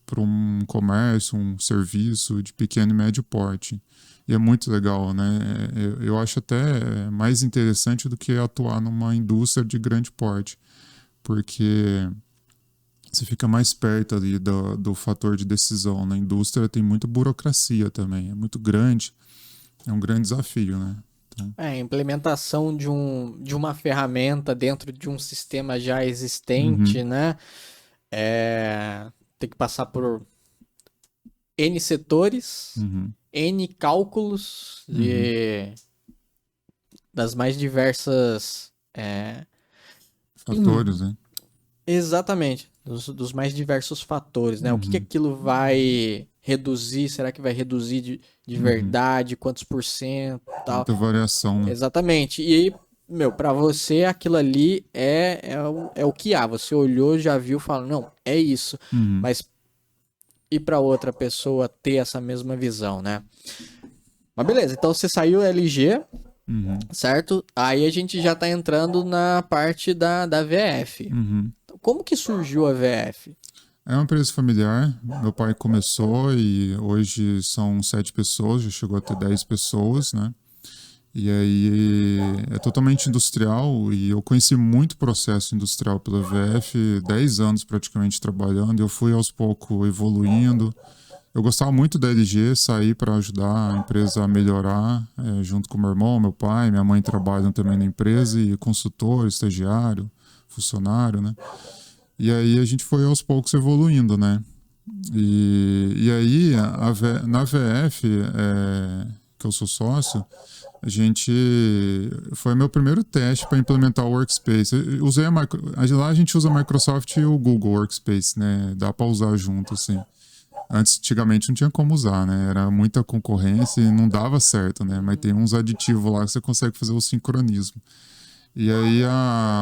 para um comércio, um serviço de pequeno e médio porte. E é muito legal, né? Eu acho até mais interessante do que atuar numa indústria de grande porte, porque você fica mais perto ali do fator de decisão. Na indústria tem muita burocracia também, é muito grande, é um grande desafio, né? Então, A implementação de uma ferramenta dentro de um sistema já existente, uhum, né? Tem que passar por N setores, uhum, N cálculos uhum, das mais diversas. fatores, né? Exatamente, dos mais diversos fatores, né? O que Uhum, aquilo vai reduzir? Será que vai reduzir de uhum. verdade? Quantos por cento? Tal? Muita variação, né? Exatamente. E aí, meu, pra você aquilo ali é o que há. Você olhou, já viu, fala, não, é isso. Uhum, Mas e pra outra pessoa ter essa mesma visão, né? Mas beleza, então você saiu LG, Uhum, certo? Aí a gente já tá entrando na parte da VF. uhum. Então, como que surgiu a VF? É uma empresa familiar. Meu pai começou e hoje são 7 pessoas, já chegou a ter 10 pessoas, né? E aí é totalmente industrial e eu conheci muito processo industrial pela VF, 10 anos praticamente trabalhando. Eu fui aos poucos evoluindo. Eu gostava muito da LG, saí para ajudar a empresa a melhorar, junto com meu irmão, meu pai, minha mãe trabalham também na empresa e consultor, estagiário, funcionário, né? E aí a gente foi aos poucos evoluindo, né? E aí na VF, que eu sou sócio, a gente foi meu primeiro teste para implementar o Workspace. Eu usei lá a gente usa a Microsoft e o Google Workspace, né? Dá para usar junto, assim. Antigamente não tinha como usar, né? Era muita concorrência e não dava certo, né? Mas tem uns aditivos lá que você consegue fazer o sincronismo. E aí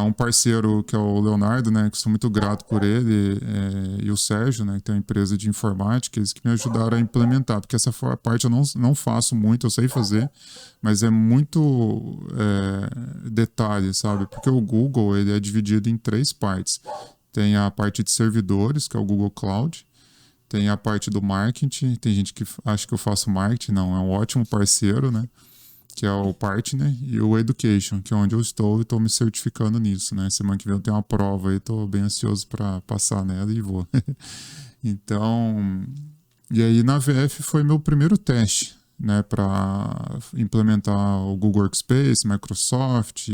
um parceiro que é o Leonardo, né, que sou muito grato por ele, e o Sérgio, né, que tem uma empresa de informática, eles que me ajudaram a implementar, porque essa parte eu não faço muito, eu sei fazer, mas é muito detalhe, sabe? Porque o Google ele é dividido em 3 partes. Tem a parte de servidores, que é o Google Cloud, tem a parte do marketing, tem gente que acha que eu faço marketing, não, é um ótimo parceiro, né? Que é o partner, e o education, que é onde eu estou e estou me certificando nisso, né? Semana que vem eu tenho uma prova e estou bem ansioso para passar nela e vou. Então, e aí na VF foi meu primeiro teste, né, para implementar o Google Workspace, Microsoft,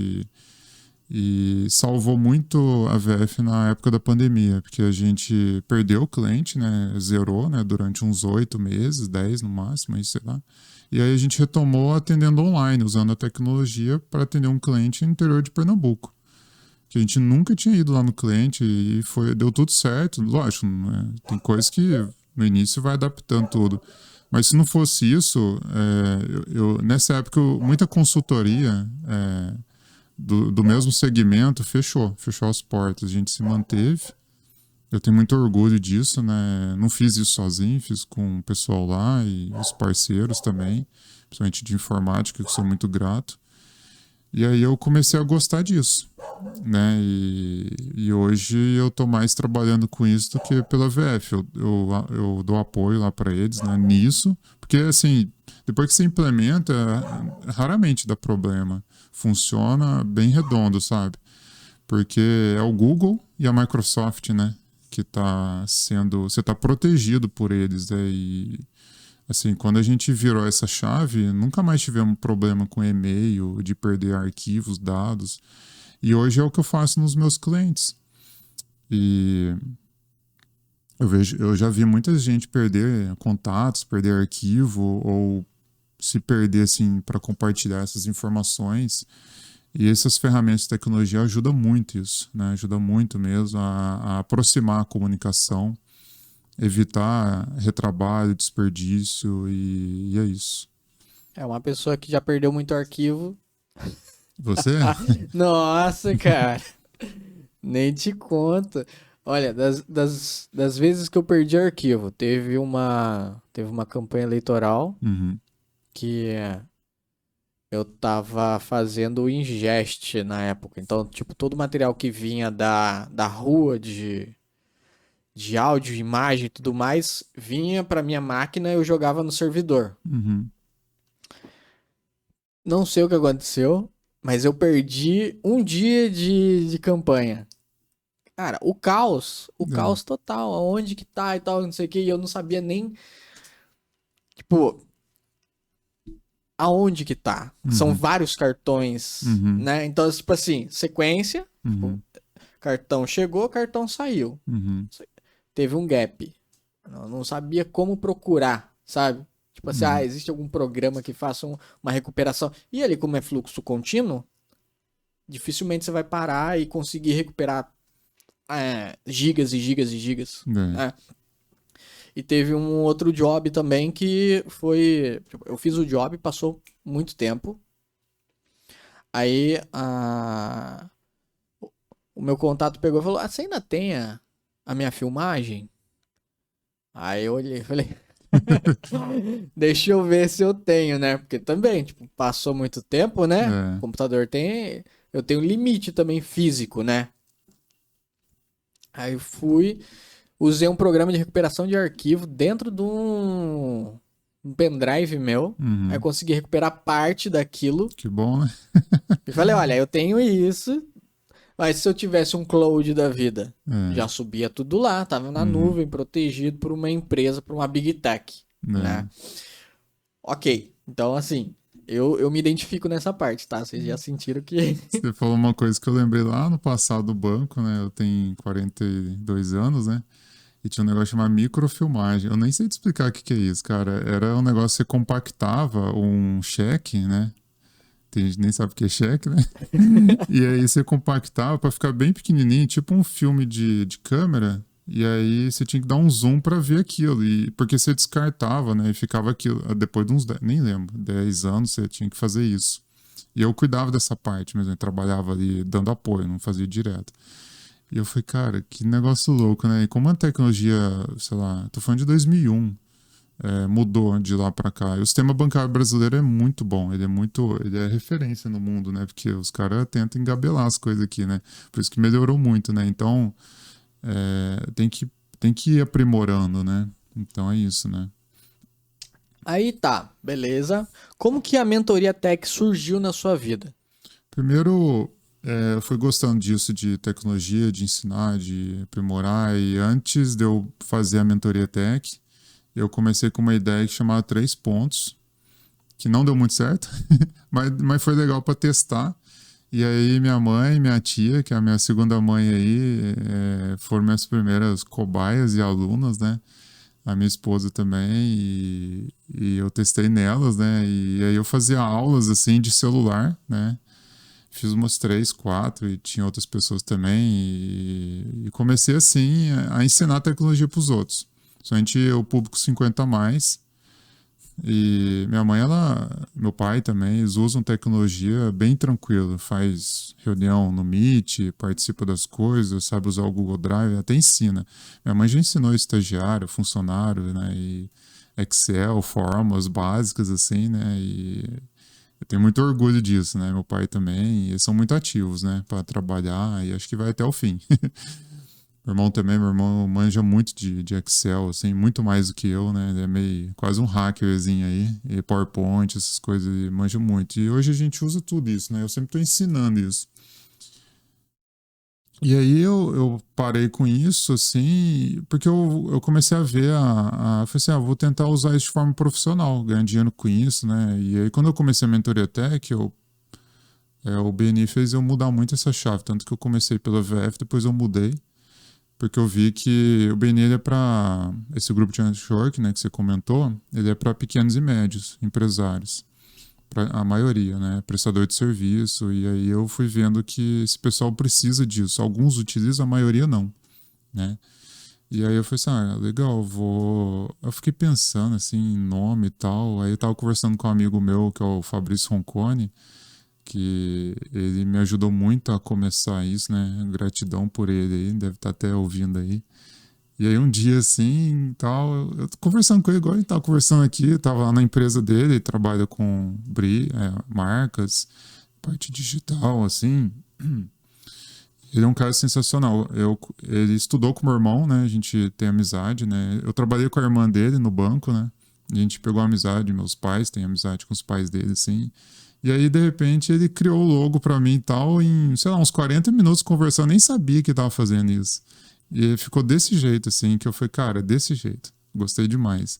e salvou muito a VF na época da pandemia, porque a gente perdeu o cliente, né, zerou, né, durante uns 8 meses, 10 no máximo, aí, sei lá. E aí a gente retomou atendendo online, usando a tecnologia para atender um cliente no interior de Pernambuco. Que a gente nunca tinha ido lá no cliente e deu tudo certo. Lógico, né? Tem coisas que no início vai adaptando tudo. Mas se não fosse isso, nessa época, muita consultoria do mesmo segmento fechou as portas. A gente se manteve. Eu tenho muito orgulho disso, né? Não fiz isso sozinho, fiz com o pessoal lá e os parceiros também, principalmente de informática, que eu sou muito grato. E aí eu comecei a gostar disso, né? E hoje eu tô mais trabalhando com isso do que pela VF. Eu dou apoio lá para eles, né? Nisso, porque assim, depois que você implementa, raramente dá problema. Funciona bem redondo, sabe? Porque é o Google e a Microsoft, né? Que tá sendo. Você tá protegido por eles, né? E assim, quando a gente virou essa chave, nunca mais tivemos problema com e-mail, de perder arquivos, dados. E hoje é o que eu faço nos meus clientes. E eu já vi muita gente perder contatos, perder arquivo, ou se perder assim para compartilhar essas informações. E essas ferramentas de tecnologia ajudam muito isso, né? Ajuda muito mesmo a aproximar a comunicação, evitar retrabalho, desperdício e é isso. É uma pessoa que já perdeu muito arquivo. Você? Nossa, cara. Nem te conto. Olha, das vezes que eu perdi arquivo, teve uma campanha eleitoral Uhum, que eu tava fazendo o ingest na época. Então, tipo, todo o material que vinha da rua de áudio, imagem e tudo mais, vinha pra minha máquina e eu jogava no servidor. uhum. Não sei o que aconteceu, mas eu perdi um dia de campanha. Cara, o É. caos total, aonde que tá e tal, não sei o que, e eu não sabia nem, tipo, aonde que tá. São Uhum, vários cartões, uhum, né? Então, tipo assim, sequência, tipo, uhum, cartão chegou, cartão saiu. uhum, Teve um gap. Eu não sabia como procurar, sabe? Tipo assim, uhum. existe algum programa que faça uma recuperação. E ali, como é fluxo contínuo, dificilmente você vai parar e conseguir recuperar gigas e gigas e gigas, É. né? E teve um outro job também que foi. Tipo, eu fiz o job, passou muito tempo. Aí o meu contato pegou e falou: você ainda tem a minha filmagem? Aí eu olhei e falei. Deixa eu ver se eu tenho, né? Porque também, tipo, passou muito tempo, né? O É. computador tem. Eu tenho limite também físico, né? Aí eu fui, usei um programa de recuperação de arquivo dentro de um pendrive meu. Aí eu Uhum. consegui recuperar parte daquilo. Que bom, né? E falei, olha, eu tenho isso, mas se eu tivesse um cloud da vida, É. já subia tudo lá, tava na Uhum. nuvem, protegido por uma empresa, por uma Big Tech, né? É. Ok, então assim, eu me identifico nessa parte, tá? Vocês já sentiram que. Você falou uma coisa que eu lembrei lá no passado do banco, né? Eu tenho 42 anos, né? E tinha um negócio chamado microfilmagem. Eu nem sei te explicar o que que é isso, cara. Era um negócio que você compactava um cheque, né? Tem gente que nem sabe o que é cheque, né? E aí você compactava pra ficar bem pequenininho, tipo um filme de câmera. E aí você tinha que dar um zoom pra ver aquilo. E, porque você descartava, né? E ficava aquilo. Depois de uns 10, nem lembro, 10 anos você tinha que fazer isso. E eu cuidava dessa parte mesmo. Eu trabalhava ali dando apoio, não fazia direto. E eu falei, cara, que negócio louco, né? E como a tecnologia, sei lá, tô falando de 2001, mudou de lá para cá. E o sistema bancário brasileiro é muito bom, ele é referência no mundo, né? Porque os caras tentam engabelar as coisas aqui, né? Por isso que melhorou muito, né? Então, tem que ir aprimorando, né? Então é isso, né? Aí tá, beleza. Como que a mentoria tech surgiu na sua vida? Primeiro, eu fui gostando disso, de tecnologia, de ensinar, de aprimorar. E antes de eu fazer a mentoria tech, eu comecei com uma ideia que chamava 3 pontos, que não deu muito certo, mas foi legal para testar. E aí minha mãe, minha tia, que é a minha segunda mãe aí, foram minhas primeiras cobaias e alunas, né? A minha esposa também, e eu testei nelas, né? E aí eu fazia aulas assim de celular, né? Fiz umas 3, 4 e tinha outras pessoas também. E comecei assim a ensinar tecnologia para os outros. Somente o público 50 a mais. E minha mãe, meu pai também, eles usam tecnologia bem tranquilo. Faz reunião no Meet, participa das coisas, sabe usar o Google Drive, até ensina. Minha mãe já ensinou estagiário, funcionário, né? E Excel, fórmulas básicas, assim, né? E eu tenho muito orgulho disso, né? Meu pai também, e eles são muito ativos, né? Para trabalhar, e acho que vai até o fim. Meu irmão também, meu irmão manja muito de Excel, assim, muito mais do que eu, né? Ele é meio quase um hackerzinho aí, e PowerPoint, essas coisas, ele manja muito. E hoje a gente usa tudo isso, né? Eu sempre estou ensinando isso. E aí eu parei com isso, assim, porque eu comecei a ver, falei assim, vou tentar usar isso de forma profissional, ganhar dinheiro com isso, né? E aí quando eu comecei a mentoria tech, o BNI fez eu mudar muito essa chave, tanto que eu comecei pela VF, depois eu mudei, porque eu vi que o BNI ele é para esse grupo de network, né, que você comentou, ele é para pequenos e médios empresários, a maioria, né, prestador de serviço. E aí eu fui vendo que esse pessoal precisa disso. Alguns utilizam, a maioria não, né? E aí eu falei assim, legal, vou. Eu fiquei pensando assim em nome e tal. Aí eu tava conversando com um amigo meu, que é o Fabrício Roncone, que ele me ajudou muito a começar isso, né? Gratidão por ele aí, deve estar até ouvindo aí. E aí um dia assim, tal, eu tô conversando com ele igual ele tava conversando aqui, tava lá na empresa dele, ele trabalha com marcas, parte digital, assim. Ele é um cara sensacional. Ele estudou com meu irmão, né? A gente tem amizade, né? Eu trabalhei com a irmã dele no banco, né? A gente pegou amizade, meus pais têm amizade com os pais dele, assim. E aí, de repente, ele criou o logo pra mim e tal, em, sei lá, uns 40 minutos conversando, eu nem sabia que tava fazendo isso. E ficou desse jeito, assim, que eu falei, cara, desse jeito. Gostei demais.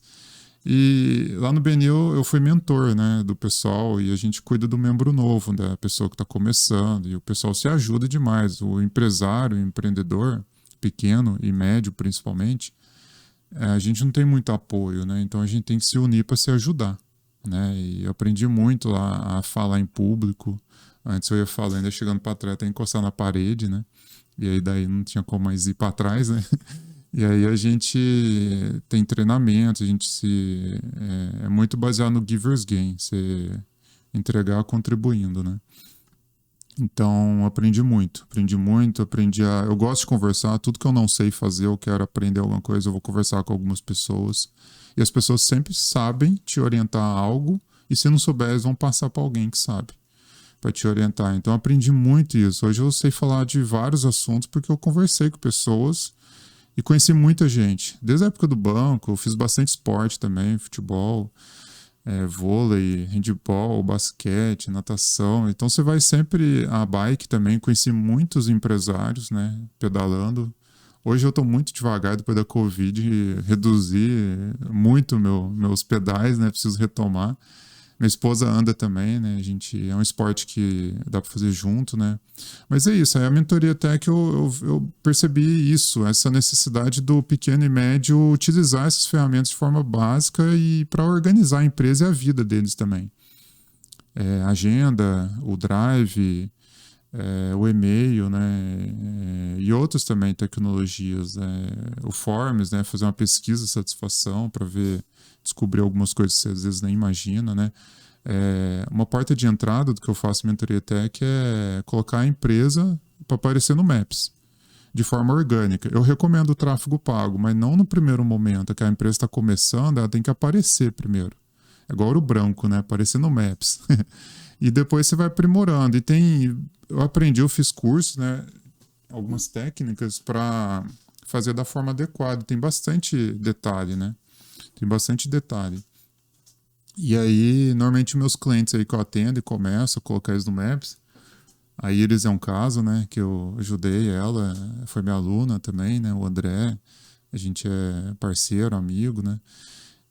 E lá no BNI eu fui mentor, né, do pessoal, e a gente cuida do membro novo, da pessoa que está começando, e o pessoal se ajuda demais. O empresário, o empreendedor, pequeno e médio principalmente, a gente não tem muito apoio, né, então a gente tem que se unir para se ajudar, né, e eu aprendi muito lá a falar em público. Antes eu ia falando, ia chegando para trás, até encostar na parede, né, e aí daí não tinha como mais ir para trás, né. E aí a gente tem treinamento, a gente é muito baseado no giver's gain, você entregar contribuindo, né? Então, aprendi muito, eu gosto de conversar, tudo que eu não sei fazer, eu quero aprender alguma coisa, eu vou conversar com algumas pessoas. E as pessoas sempre sabem te orientar a algo, e se não souber, eles vão passar para alguém que sabe, para te orientar. Então, aprendi muito isso. Hoje eu sei falar de vários assuntos porque eu conversei com pessoas e conheci muita gente. Desde a época do banco, eu fiz bastante esporte também, futebol, vôlei, handebol, basquete, natação. Então você vai sempre a bike também. Conheci muitos empresários, né, pedalando. Hoje eu estou muito devagar depois da Covid, reduzi muito meus pedais, né, preciso retomar. Minha esposa anda também, né? É um esporte que dá para fazer junto, né? Mas é isso, a mentoria Tech eu percebi isso, essa necessidade do pequeno e médio utilizar essas ferramentas de forma básica e para organizar a empresa e a vida deles também. Agenda, o Drive, o e-mail, né? E outras também tecnologias, o Forms, né? Fazer uma pesquisa de satisfação para descobrir algumas coisas que você às vezes nem imagina, né? Uma porta de entrada do que eu faço em Mentoria Tech é colocar a empresa para aparecer no Maps, de forma orgânica. Eu recomendo o tráfego pago, mas não no primeiro momento, que a empresa está começando, ela tem que aparecer primeiro. É igual ouro branco, né? Aparecer no Maps. E depois você vai aprimorando. Eu fiz cursos, né? Algumas técnicas para fazer da forma adequada. Tem bastante detalhe, né? E aí, normalmente, meus clientes aí que eu atendo e começo a colocar eles no Maps, a Iris é um caso, né, que eu ajudei ela, foi minha aluna também, né, o André, a gente é parceiro, amigo, né,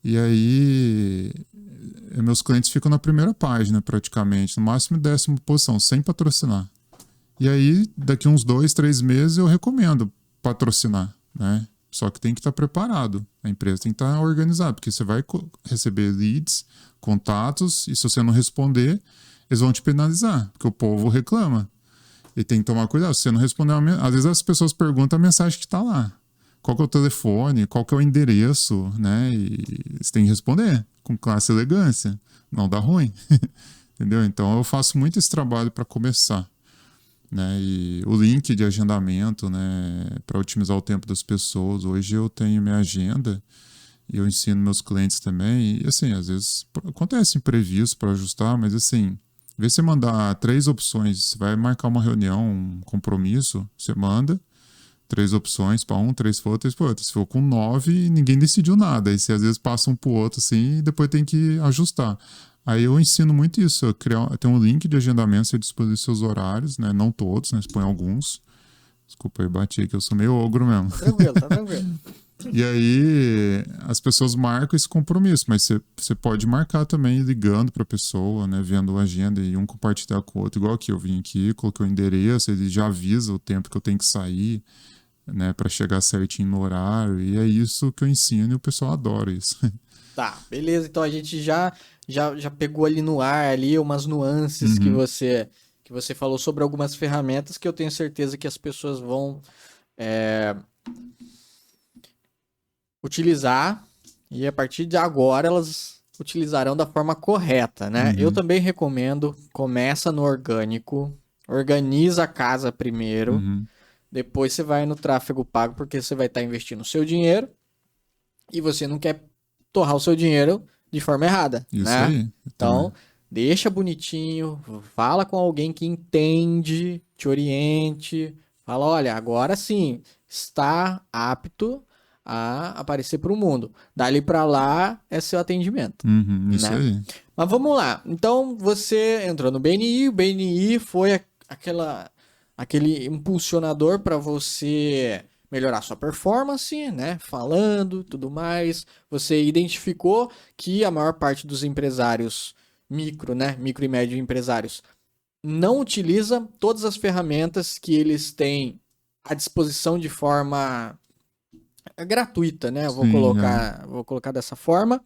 e aí meus clientes ficam na primeira página praticamente, no máximo 10ª posição, sem patrocinar. E aí, daqui uns 2, 3 meses eu recomendo patrocinar, né. Só que tem que estar preparado. A empresa tem que estar organizada, porque você vai receber leads, contatos, e se você não responder, eles vão te penalizar, porque o povo reclama. E tem que tomar cuidado. Se você não responder, às vezes as pessoas perguntam a mensagem que está lá. Qual que é o telefone, qual que é o endereço, né? E você tem que responder com classe e elegância. Não dá ruim. Entendeu? Então eu faço muito esse trabalho para começar. Né, e o link de agendamento, né, para otimizar o tempo das pessoas. Hoje eu tenho minha agenda e eu ensino meus clientes também. E assim, às vezes acontece imprevisto para ajustar, mas assim, vê você mandar 3 opções. Você vai marcar uma reunião, um compromisso, você manda 3 opções para 3 para outro, 3 para outro. Se for com 9, ninguém decidiu nada. Aí você às vezes passa um para o outro assim e depois tem que ajustar. Aí eu ensino muito isso, eu tenho um link de agendamento, você dispõe seus horários, né? Não todos, né? Você põe alguns. Desculpa, eu bati aqui, eu sou meio ogro mesmo. Tá tranquilo. E aí as pessoas marcam esse compromisso, mas você pode marcar também ligando para a pessoa, né? Vendo a agenda e um compartilhar com o outro. Igual aqui, eu vim aqui, coloquei o endereço, ele já avisa o tempo que eu tenho que sair, né? Para chegar certinho no horário. E é isso que eu ensino e o pessoal adora isso. Tá, beleza. Então a gente já pegou ali no ar ali umas nuances que você falou sobre algumas ferramentas que eu tenho certeza que as pessoas vão utilizar e a partir de agora elas utilizarão da forma correta, né? Eu também recomendo, começa no orgânico, organiza a casa primeiro, depois você vai no tráfego pago porque você vai estar investindo o seu dinheiro e você não quer torrar o seu dinheiro de forma errada, Isso né? aí. Então, deixa bonitinho, fala com alguém que entende, te oriente, fala, olha, agora sim, está apto a aparecer para o mundo. Dali para lá é seu atendimento. Isso né? aí. Mas vamos lá. Então, você entrou no BNI, o BNI foi aquele impulsionador para você melhorar sua performance, né? Falando, tudo mais. Você identificou que a maior parte dos empresários micro e médio empresários não utiliza todas as ferramentas que eles têm à disposição de forma gratuita, né? Eu vou colocar dessa forma.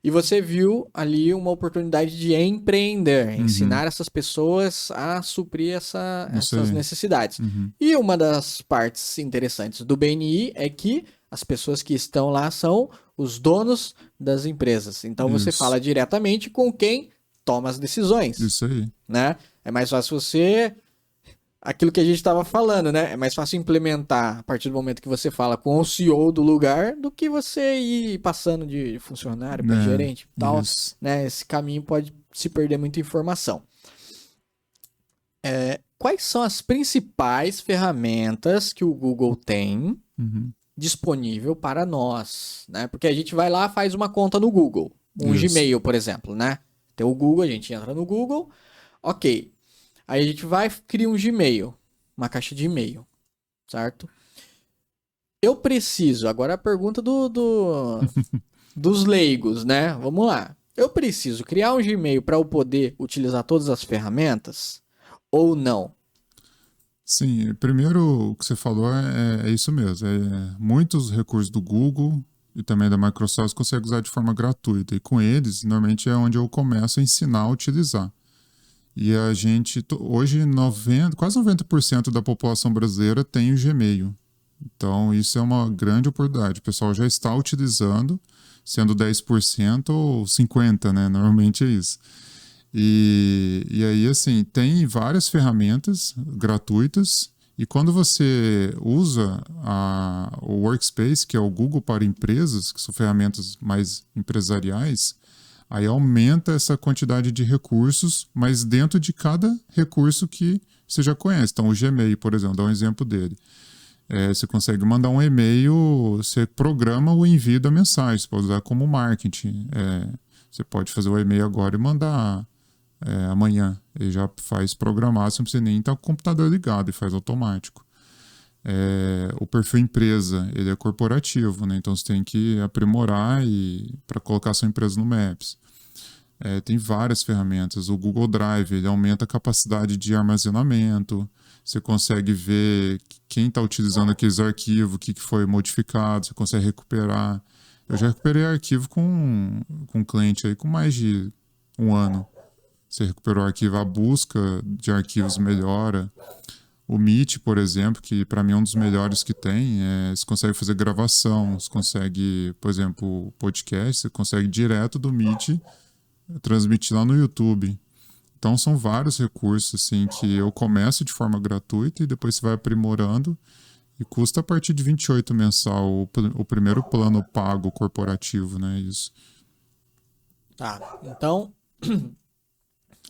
E você viu ali uma oportunidade de empreender, ensinar essas pessoas a suprir essas necessidades. E uma das partes interessantes do BNI é que as pessoas que estão lá são os donos das empresas. Então você fala diretamente com quem toma as decisões. Isso aí. Né? É mais fácil você... Aquilo que a gente estava falando, né? É mais fácil implementar a partir do momento que você fala com o CEO do lugar do que você ir passando de funcionário para gerente e tal, né? Esse caminho pode se perder muita informação. Quais são as principais ferramentas que o Google tem disponível para nós, né? Porque a gente vai lá, faz uma conta no Google, Gmail, por exemplo, né? Tem o Google, a gente entra no Google, ok. Aí a gente vai, cria um Gmail, uma caixa de e-mail, certo? Eu preciso, agora a pergunta dos leigos, né? Vamos lá. Eu preciso criar um Gmail para eu poder utilizar todas as ferramentas ou não? Sim, primeiro o que você falou é isso mesmo. Muitos recursos do Google e também da Microsoft você consegue usar de forma gratuita. E com eles, normalmente é onde eu começo a ensinar a utilizar. E a gente, hoje, quase 90% da população brasileira tem o Gmail. Então, isso é uma grande oportunidade. O pessoal já está utilizando, sendo 10% ou 50%, né? Normalmente é isso. E aí, assim, tem várias ferramentas gratuitas. E quando você usa o Workspace, que é o Google para empresas, que são ferramentas mais empresariais, aí aumenta essa quantidade de recursos, mas dentro de cada recurso que você já conhece. Então, o Gmail, por exemplo, dá um exemplo dele. Você consegue mandar um e-mail, você programa o envio da mensagem, você pode usar como marketing. Você pode fazer o e-mail agora e mandar amanhã. Ele já faz programado, você não precisa nem estar com o computador ligado e faz automático. O perfil empresa, ele é corporativo, né? Então você tem que aprimorar para colocar sua empresa no Maps. Tem várias ferramentas. O Google Drive, ele aumenta a capacidade de armazenamento. Você consegue ver quem está utilizando aqueles arquivos, o que foi modificado, você consegue recuperar. Eu já recuperei arquivo com um cliente aí com mais de 1 ano. Você recuperou o arquivo, a busca de arquivos melhora. O Meet, por exemplo, que para mim é um dos melhores que tem, você consegue fazer gravação, você consegue, por exemplo, podcast, você consegue direto do Meet transmitir lá no YouTube. Então são vários recursos assim, que eu começo de forma gratuita e depois você vai aprimorando e custa a partir de 28 mensal o primeiro plano pago corporativo, né? Isso. Tá, então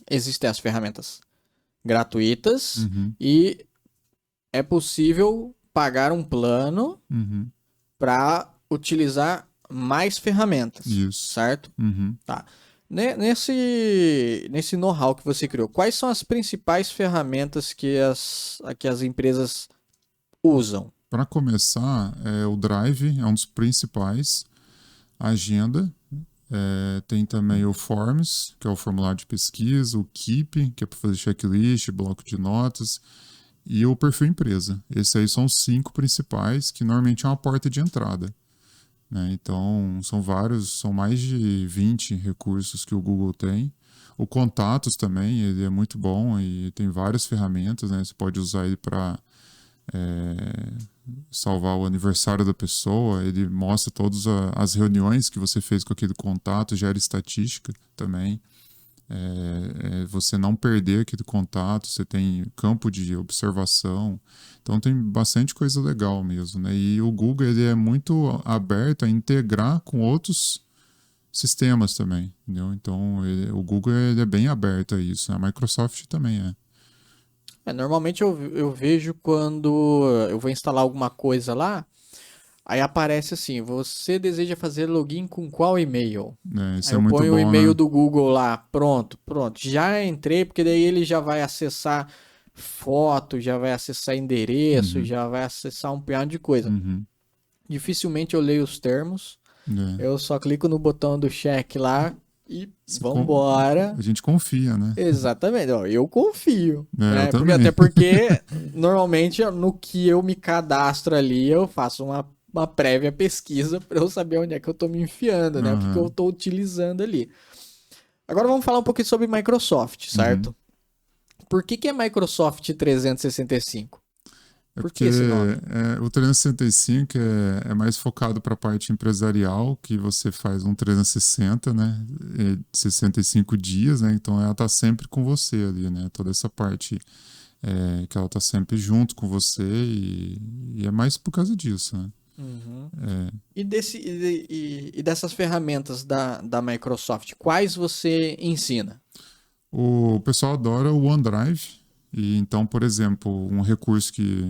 existem as ferramentas gratuitas e é possível pagar um plano para utilizar mais ferramentas, certo? Tá. Nesse know-how que você criou, quais são as principais ferramentas que as empresas usam? Para começar, o Drive é um dos principais, a Agenda, tem também o Forms, que é o formulário de pesquisa, o Keep, que é para fazer checklist, bloco de notas, e o perfil empresa. Esses aí são os 5 principais, que normalmente é uma porta de entrada. Então, são mais de 20 recursos que o Google tem. O Contatos também, ele é muito bom e tem várias ferramentas, né? Você pode usar ele para salvar o aniversário da pessoa, ele mostra todas as reuniões que você fez com aquele contato, gera estatística também. Você não perder aquele contato, você tem campo de observação, então tem bastante coisa legal mesmo, né? E o Google, ele é muito aberto a integrar com outros sistemas também, entendeu? Então o Google, ele é bem aberto a isso, né? A Microsoft também é. Normalmente eu vejo quando eu vou instalar alguma coisa lá, aí aparece assim, você deseja fazer login com qual e-mail? Isso aí é muito ponho bom, o e-mail né? do Google lá, pronto. Já entrei, porque daí ele já vai acessar foto, já vai acessar endereço, já vai acessar um punhado de coisa. Dificilmente eu leio os termos, eu só clico no botão do check lá e vambora. A gente confia, né? Exatamente, eu confio. Eu também. Até porque, normalmente, no que eu me cadastro ali, eu faço uma prévia pesquisa para eu saber onde é que eu tô me enfiando, né? O que eu tô utilizando ali. Agora vamos falar um pouquinho sobre Microsoft, certo? Por que é Microsoft 365? É Por porque que esse nome? o 365 é mais focado para a parte empresarial, que você faz um 360, né? 65 dias, né? Então ela tá sempre com você ali, né? Toda essa parte que ela tá sempre junto com você e é mais por causa disso, né? Uhum. É, E dessas ferramentas da Microsoft, quais você ensina? o pessoal adora o OneDrive. E então, por exemplo, um recurso que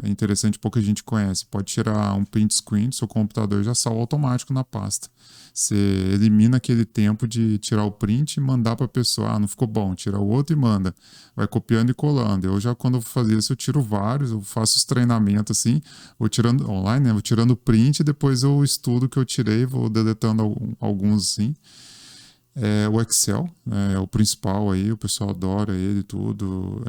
é interessante, pouca gente conhece, pode tirar um print screen do seu computador e já salva automático na pasta. Você elimina aquele tempo de tirar o print e mandar para a pessoa. Ah, não ficou bom, tira o outro e manda. Vai copiando e colando. Eu já, quando eu fazia isso, eu tiro vários, eu faço os treinamentos assim, vou tirando online, né? Vou tirando o print e depois eu estudo o que eu tirei, vou deletando alguns assim. O Excel é o principal aí, o pessoal adora ele e tudo.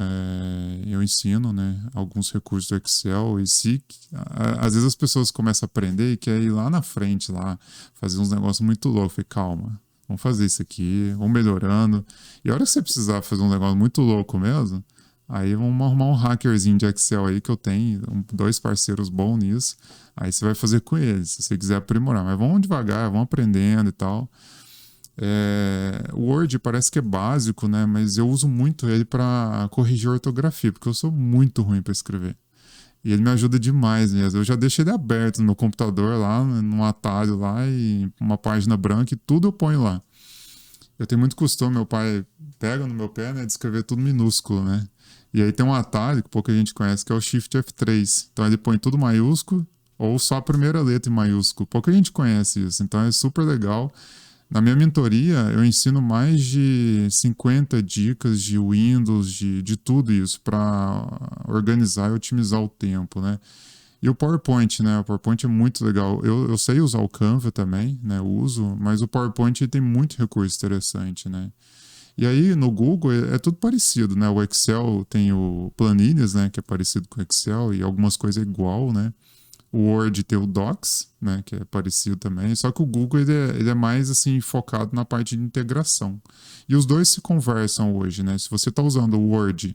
Eu ensino, né, alguns recursos do Excel e se às vezes as pessoas começam a aprender e querem ir lá na frente, lá, fazer uns negócios muito loucos. Eu falei, calma, vamos fazer isso aqui, vamos melhorando. E a hora que você precisar fazer um negócio muito louco mesmo, aí vamos arrumar um hackerzinho de Excel aí que eu tenho, dois parceiros bons nisso. Aí você vai fazer com eles, se você quiser aprimorar. Mas vamos devagar, vamos aprendendo e tal. O Word parece que é básico, né? Mas eu uso muito ele para corrigir a ortografia, porque eu sou muito ruim para escrever. E ele me ajuda demais mesmo. Eu já deixo ele aberto no meu computador lá, num atalho lá, e uma página branca e tudo eu ponho lá. Eu tenho muito costume, meu pai pega no meu pé, né, de escrever tudo minúsculo, né? E aí tem um atalho que pouca gente conhece, que é o Shift F3. Então ele põe tudo maiúsculo ou só a primeira letra em maiúsculo. Pouca gente conhece isso, então é super legal. Na minha mentoria, eu ensino mais de 50 dicas de Windows, de tudo isso, para organizar e otimizar o tempo, né? E o PowerPoint, né? O PowerPoint é muito legal. Eu sei usar o Canva também, né? Eu uso, mas o PowerPoint tem muito recurso interessante, né? E aí no Google é tudo parecido, né? O Excel tem o Planilhas, né? Que é parecido com o Excel e algumas coisas é igual, né? O Word tem o Docs, né, que é parecido também, só que o Google ele é mais assim focado na parte de integração. E os dois se conversam hoje, né? Se você está usando o Word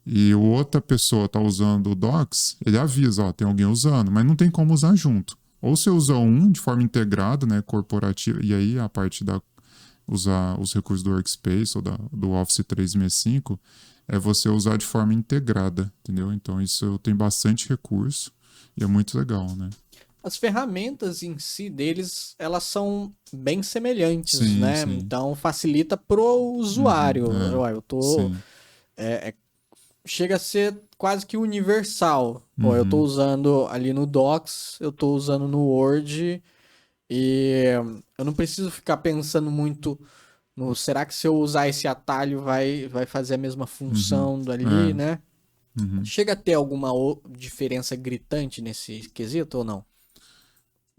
e outra pessoa está usando o Docs, ele avisa, ó, tem alguém usando, mas não tem como usar junto. Ou você usa um de forma integrada, né, corporativa, e aí a parte da usar os recursos do Workspace ou do Office 365 é você usar de forma integrada, entendeu? Então isso tem bastante recurso. E é muito legal, né? As ferramentas em si deles, elas são bem semelhantes, Sim, né? sim. Então facilita pro usuário. Eu tô. Sim. Chega a ser quase que universal. Pô, eu tô Uhum. usando ali no Docs, eu tô usando no Word e eu não preciso ficar pensando muito no será que se eu usar esse atalho vai fazer a mesma Uhum. função dali, né? Uhum. Chega a ter alguma diferença gritante nesse quesito ou não?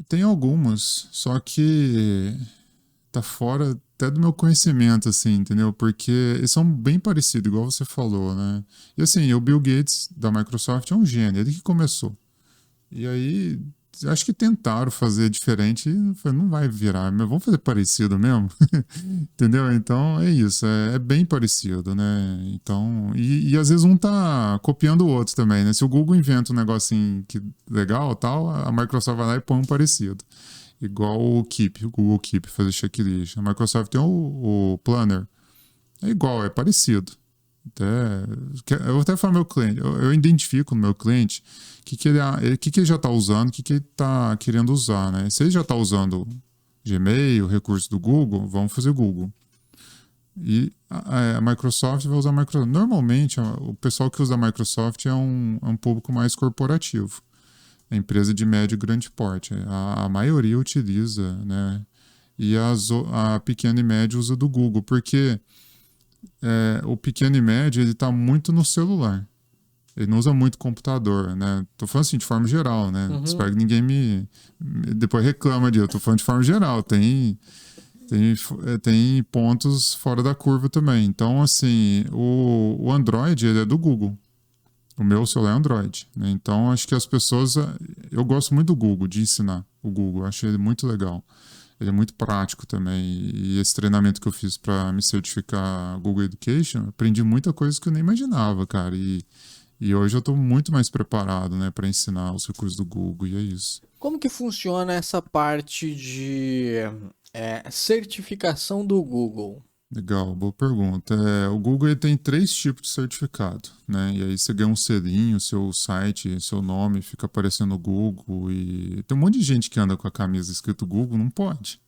Tem algumas, só que tá fora até do meu conhecimento, assim, entendeu? Porque eles são bem parecidos, igual você falou, né? E assim, o Bill Gates da Microsoft é um gênio, ele que começou. E aí, acho que tentaram fazer diferente e não vai virar, mas vamos fazer parecido mesmo, entendeu? Então é isso, é bem parecido, né? Então, e às vezes um tá copiando o outro também, né? Se o Google inventa um negocinho que legal tal, a Microsoft vai lá e põe um parecido. Igual o Keep, o Google Keep, fazer checklist. A Microsoft tem o Planner. É igual, é parecido. Eu vou até falar meu cliente, eu identifico no meu cliente que ele já está usando, o que ele está querendo usar, né? Se ele já está usando Gmail, recurso do Google, vamos fazer Google. E a Microsoft vai usar a Microsoft. Normalmente, o pessoal que usa a Microsoft é um público mais corporativo. É empresa de médio e grande porte. A maioria utiliza, né? E a pequena e média usa do Google, porque o pequeno e médio ele está muito no celular. Ele não usa muito computador, né? Tô falando assim de forma geral, né? Uhum. Espero que ninguém depois reclama disso. Eu tô falando de forma geral. Tem pontos fora da curva também. Então, assim, o Android ele é do Google. O meu celular é Android, né? Então, acho que as pessoas... Eu gosto muito do Google, de ensinar o Google. Acho ele muito legal. Ele é muito prático também. E esse treinamento que eu fiz para me certificar Google Education, aprendi muita coisa que eu nem imaginava, cara. E E hoje eu estou muito mais preparado, né, para ensinar os recursos do Google, e é isso. Como que funciona essa parte de certificação do Google? Legal, boa pergunta. O Google ele tem 3 tipos de certificado, né? E aí você ganha um selinho, seu site, seu nome fica aparecendo no Google e tem um monte de gente que anda com a camisa escrito Google, não pode,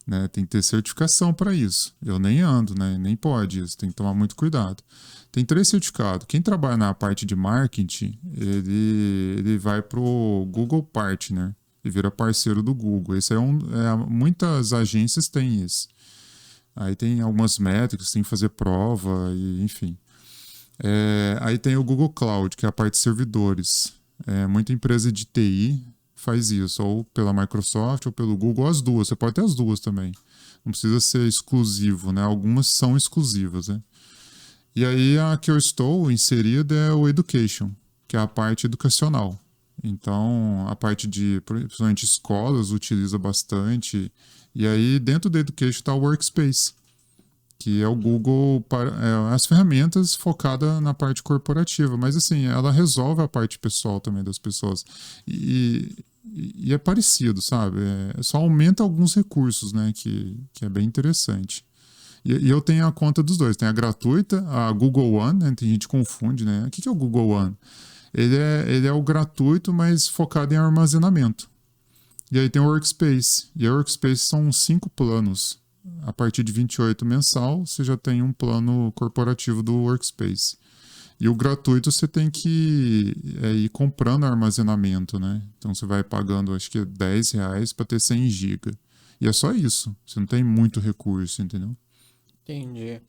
né? Tem que ter certificação para isso. Eu nem ando, né? Nem pode isso, tem que tomar muito cuidado. Tem 3 certificados. Quem trabalha na parte de marketing, ele vai pro Google Partner e vira parceiro do Google. Esse muitas agências têm isso. Aí tem algumas métricas, tem que fazer prova, e enfim. Aí tem o Google Cloud, que é a parte de servidores. Muita empresa de TI faz isso, ou pela Microsoft ou pelo Google, as duas. Você pode ter as duas também. Não precisa ser exclusivo, né? Algumas são exclusivas, né? E aí a que eu estou inserida é o Education, que é a parte educacional. Então, a parte de, principalmente escolas, utiliza bastante. E aí, dentro do Education está o Workspace, que é o Google, as ferramentas focadas na parte corporativa. Mas, assim, ela resolve a parte pessoal também das pessoas. E é parecido, sabe? Só aumenta alguns recursos, né? Que é bem interessante. E eu tenho a conta dos dois. Tem a gratuita, a Google One, né? Tem gente que confunde, né? O que é o Google One? Ele é o gratuito, mas focado em armazenamento. E aí tem o Workspace. E o Workspace são 5 planos. A partir de 28 mensal, você já tem um plano corporativo do Workspace. E o gratuito você tem que ir comprando armazenamento, né? Então você vai pagando, acho que R$10 para ter 100 GB. E é só isso. Você não tem muito recurso, entendeu? Entendi.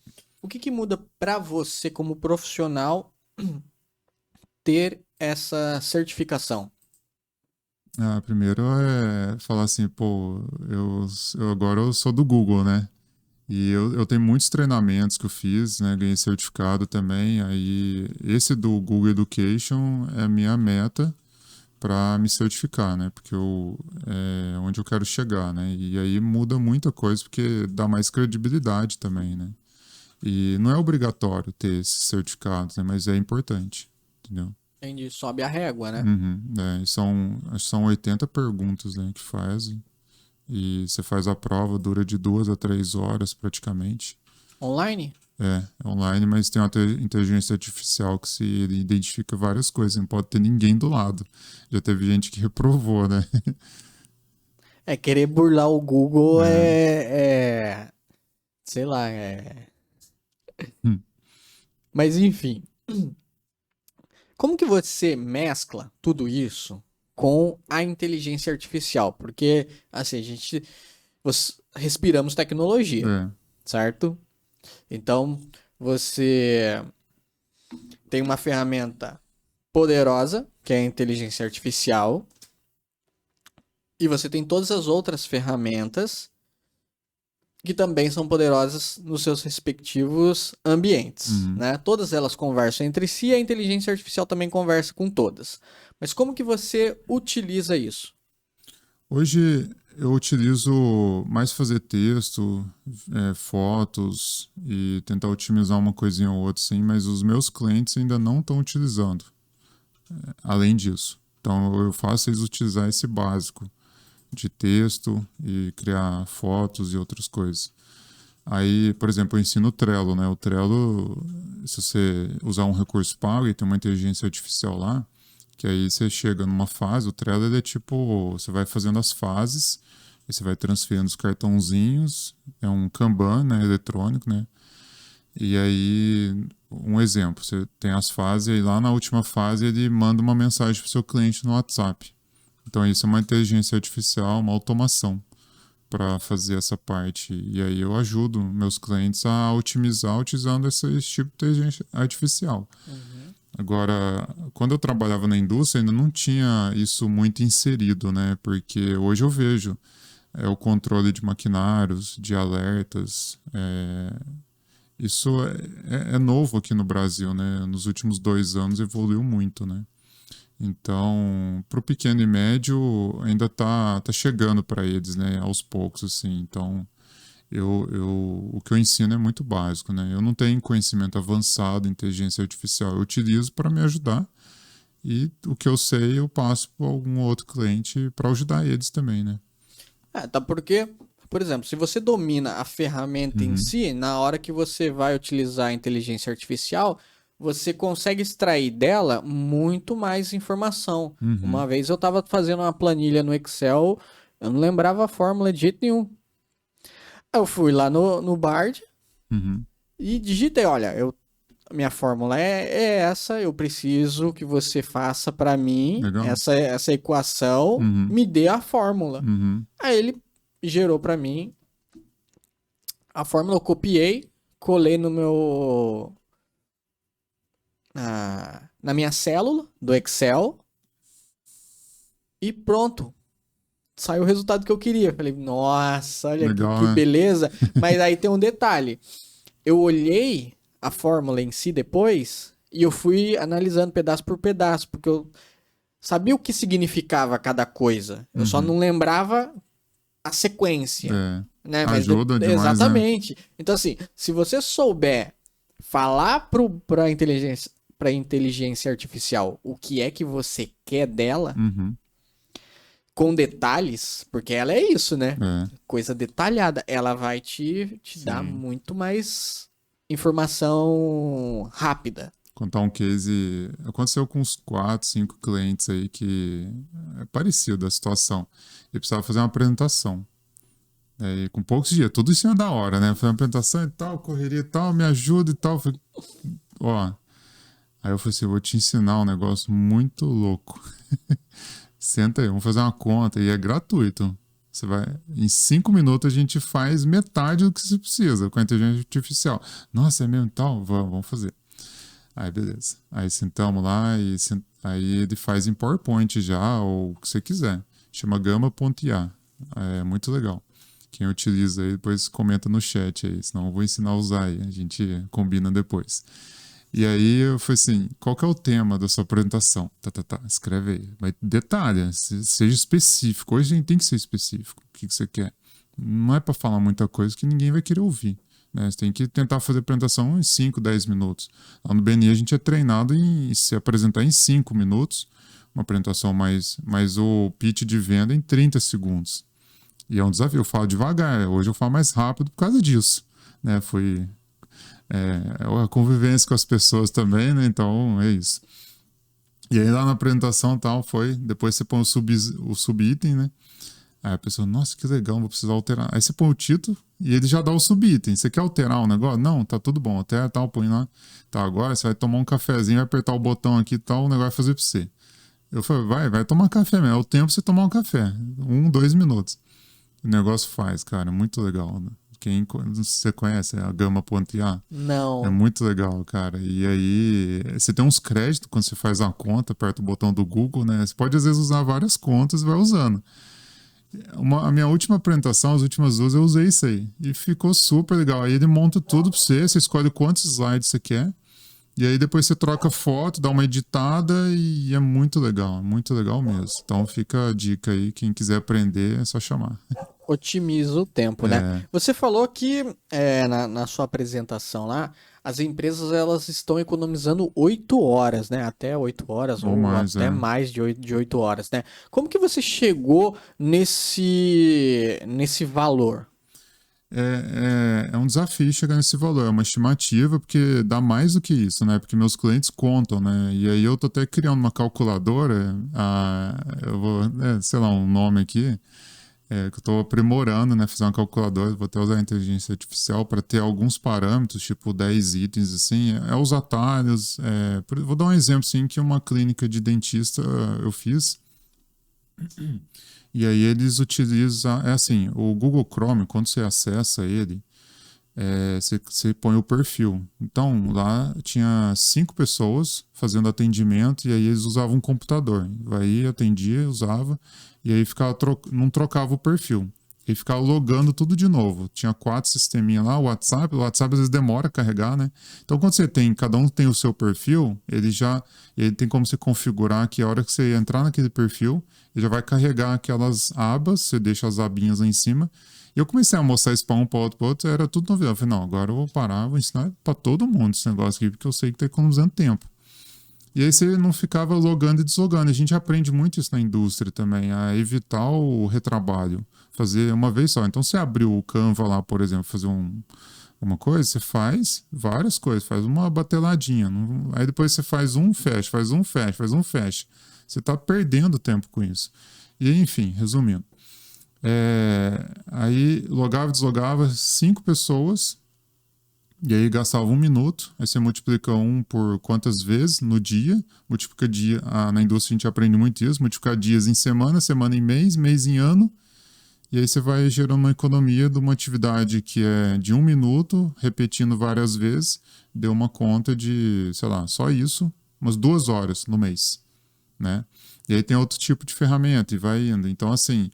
O que muda para você como profissional ter essa certificação? Primeiro é falar assim, pô, agora eu sou do Google, né? E eu tenho muitos treinamentos que eu fiz, né? Ganhei certificado também. Aí esse do Google Education é a minha meta para me certificar, né? Porque é onde eu quero chegar, né? E aí muda muita coisa porque dá mais credibilidade também, né? E não é obrigatório ter esses certificados, né? Mas é importante, entendeu? Entendi, sobe a régua, né? Uhum, acho que são 80 perguntas, né, que fazem. E você faz a prova, dura de 2 a 3 horas praticamente. Online? É online, mas tem uma inteligência artificial que se identifica várias coisas, não pode ter ninguém do lado. Já teve gente que reprovou, né? Querer burlar o Google sei lá, Hum. Mas enfim, como que você mescla tudo isso com a inteligência artificial? Porque, assim, respiramos tecnologia, É. certo? Então, você tem uma ferramenta poderosa, que é a inteligência artificial, e você tem todas as outras ferramentas que também são poderosas nos seus respectivos ambientes, né? Todas elas conversam entre si e a inteligência artificial também conversa com todas. Mas como que você utiliza isso? Hoje eu utilizo mais fazer texto, fotos e tentar otimizar uma coisinha ou outra, sim, mas os meus clientes ainda não estão utilizando, além disso. Então eu faço eles utilizar esse básico de texto e criar fotos e outras coisas. Aí, por exemplo, eu ensino o Trello, né? O Trello, se você usar um recurso pago e tem uma inteligência artificial lá, que aí você chega numa fase, o Trello ele é tipo, você vai fazendo as fases, e você vai transferindo os cartãozinhos, é um Kanban, né, eletrônico, né? E aí, um exemplo, você tem as fases e lá na última fase ele manda uma mensagem para o seu cliente no WhatsApp. Então isso é uma inteligência artificial, uma automação para fazer essa parte. E aí eu ajudo meus clientes a otimizar utilizando esse tipo de inteligência artificial. Agora, quando eu trabalhava na indústria, ainda não tinha isso muito inserido, né? Porque hoje eu vejo o controle de maquinários, de alertas. Isso é novo aqui no Brasil, né? Nos últimos 2 anos evoluiu muito, né? Então, para o pequeno e médio, ainda tá chegando para eles, né? Aos poucos, assim. Então, O que eu ensino é muito básico, né? Eu não tenho conhecimento avançado em inteligência artificial, eu utilizo para me ajudar e o que eu sei eu passo para algum outro cliente para ajudar eles também, né? Tá porque, por exemplo, se você domina a ferramenta em si, na hora que você vai utilizar a inteligência artificial, você consegue extrair dela muito mais informação. Uma vez eu estava fazendo uma planilha no Excel, eu não lembrava a fórmula de jeito nenhum. Eu fui lá no Bard e digitei, olha, minha fórmula é essa, eu preciso que você faça para mim Legal. essa equação, me dê a fórmula. Aí ele gerou para mim a fórmula, eu copiei, colei no meu na minha célula do Excel e pronto. Saiu o resultado que eu queria. Falei, nossa, olha Legal, que né? beleza. Mas aí tem um detalhe. Eu olhei a fórmula em si depois e eu fui analisando pedaço por pedaço, porque eu sabia o que significava cada coisa. Eu só não lembrava a sequência. Né? Ajuda demais, exatamente. Né? Então, assim, se você souber falar para inteligência artificial o que é que você quer dela, com detalhes, porque ela é isso, né? Coisa detalhada. Ela vai te dar muito mais informação rápida. Contar um case. Aconteceu com uns 4, 5 clientes aí que é parecido a situação. Ele precisava fazer uma apresentação. E com poucos dias, tudo em cima da hora, né? Fazer uma apresentação e tal, correria e tal, me ajuda e tal. Falei, ó. Aí eu falei assim: eu vou te ensinar um negócio muito louco. Senta aí, vamos fazer uma conta e é gratuito. Você vai, em 5 minutos a gente faz metade do que você precisa com a inteligência artificial. Nossa, é mesmo tal? Vamos fazer. Aí beleza. Aí sentamos lá e aí ele faz em PowerPoint já, ou o que você quiser. Chama Gama.ia. É muito legal. Quem utiliza aí depois comenta no chat aí, senão eu vou ensinar a usar aí. A gente combina depois. E aí eu falei assim, qual que é o tema da sua apresentação? Escreve aí. Mas detalha, seja específico. Hoje a gente tem que ser específico. O que você quer? Não é para falar muita coisa que ninguém vai querer ouvir. Né? Você tem que tentar fazer a apresentação em 5, 10 minutos. Lá no BNI a gente é treinado em se apresentar em 5 minutos, uma apresentação mais o pitch de venda em 30 segundos. E é um desafio, eu falo devagar, hoje eu falo mais rápido por causa disso. Né? Foi a convivência com as pessoas também, né? Então é isso. E aí lá na apresentação tal depois você põe o subitem, né? Aí a pessoa, nossa, que legal, vou precisar alterar. Aí você põe o título e ele já dá o subitem. Você quer alterar um negócio? Não, tá tudo bom, altera tal, põe lá. Tá, agora você vai tomar um cafezinho, vai apertar o botão aqui e tal, o negócio vai fazer pra você. Eu falei, vai tomar café mesmo, é o tempo pra você tomar um café. 1, 2 minutos. O negócio faz, cara, muito legal, né? Você conhece a Gama.ia? Não. É muito legal, cara. E aí, você tem uns créditos quando você faz uma conta, aperta o botão do Google, né? Você pode, às vezes, usar várias contas e vai usando. A minha última apresentação, as últimas duas, eu usei isso aí. E ficou super legal. Aí ele monta tudo pra você escolhe quantos slides você quer. E aí depois você troca foto, dá uma editada e é muito legal mesmo. Então fica a dica aí, quem quiser aprender é só chamar. Otimiza o tempo, né? Você falou que na sua apresentação lá, as empresas elas estão economizando 8 horas, né? Até 8 horas ou mais, até mais de 8 horas, né? Como que você chegou nesse valor? É um desafio chegar nesse valor, é uma estimativa, porque dá mais do que isso, né? Porque meus clientes contam, né? E aí eu tô até criando uma calculadora, eu vou, sei lá, um nome aqui, que eu tô aprimorando, né? Fazer uma calculadora, vou até usar a inteligência artificial para ter alguns parâmetros, tipo 10 itens, assim, os atalhos. Vou dar um exemplo, assim, que uma clínica de dentista eu fiz. E aí eles utilizam, assim, o Google Chrome, quando você acessa ele, você põe o perfil. Então, lá tinha 5 pessoas fazendo atendimento e aí eles usavam um computador. Aí atendia, usava, e aí não trocava o perfil. E ficava logando tudo de novo. Tinha 4 sisteminhas lá, o WhatsApp às vezes demora a carregar, né? Então, quando cada um tem o seu perfil, ele tem como você configurar que a hora que você entrar naquele perfil, ele já vai carregar aquelas abas, você deixa as abinhas lá em cima, Eu comecei a mostrar isso para um, para outro, era tudo novidade. Eu falei, não, agora eu vou parar, vou ensinar para todo mundo esse negócio aqui, porque eu sei que tá economizando tempo. E aí você não ficava logando e deslogando. A gente aprende muito isso na indústria também, a evitar o retrabalho, fazer uma vez só. Então você abriu o Canva lá, por exemplo, fazer uma coisa, você faz várias coisas, faz uma bateladinha. Aí depois você faz um, fecha, faz um, fecha, faz um, fecha. Você está perdendo tempo com isso. E enfim, resumindo. Aí logava e deslogava 5 pessoas, e aí gastava 1 minuto. Aí você multiplica por quantas vezes no dia, multiplica dia. Na indústria a gente aprende muito isso, multiplicar dias em semana, semana em mês, mês em ano. E aí você vai gerando uma economia de uma atividade que é de 1 minuto, repetindo várias vezes, deu uma conta de, sei lá, só isso, umas 2 horas no mês, né? E aí tem outro tipo de ferramenta e vai indo. Então, assim,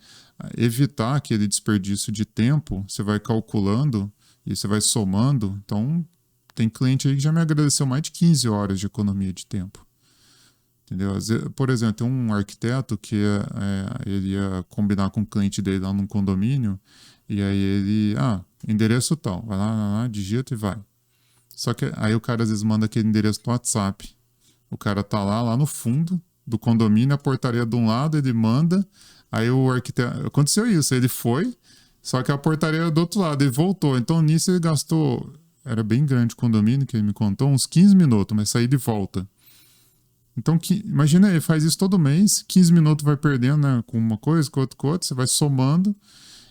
evitar aquele desperdício de tempo, você vai calculando e você vai somando. Então, tem cliente aí que já me agradeceu mais de 15 horas de economia de tempo. Entendeu? Por exemplo, tem um arquiteto que ele ia combinar com o cliente dele lá num condomínio, e aí ele, endereço tal, vai lá, digita e vai. Só que aí o cara às vezes manda aquele endereço no WhatsApp. O cara tá lá no fundo do condomínio, a portaria de um lado, ele manda, aí o arquiteto... Aconteceu isso, ele foi, só que a portaria era do outro lado, ele voltou. Então nisso ele gastou, era bem grande o condomínio, que ele me contou, uns 15 minutos, mas sair de volta. Então, imagina, ele faz isso todo mês, 15 minutos vai perdendo, né, com uma coisa, com outra, você vai somando.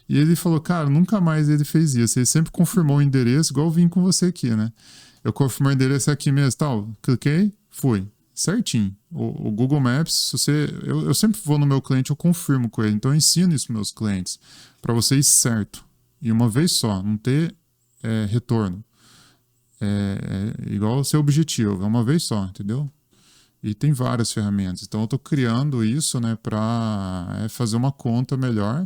E ele falou, cara, nunca mais ele fez isso. Ele sempre confirmou o endereço, igual eu vim com você aqui, né? Eu confirmei o endereço aqui mesmo, tal, cliquei, fui. Certinho. O Google Maps, eu sempre vou no meu cliente, eu confirmo com ele. Então, eu ensino isso para meus clientes, para você ir certo. E uma vez só, não ter retorno. Igual o seu objetivo, é uma vez só, entendeu? E tem várias ferramentas. Então, eu estou criando isso, né, para fazer uma conta melhor,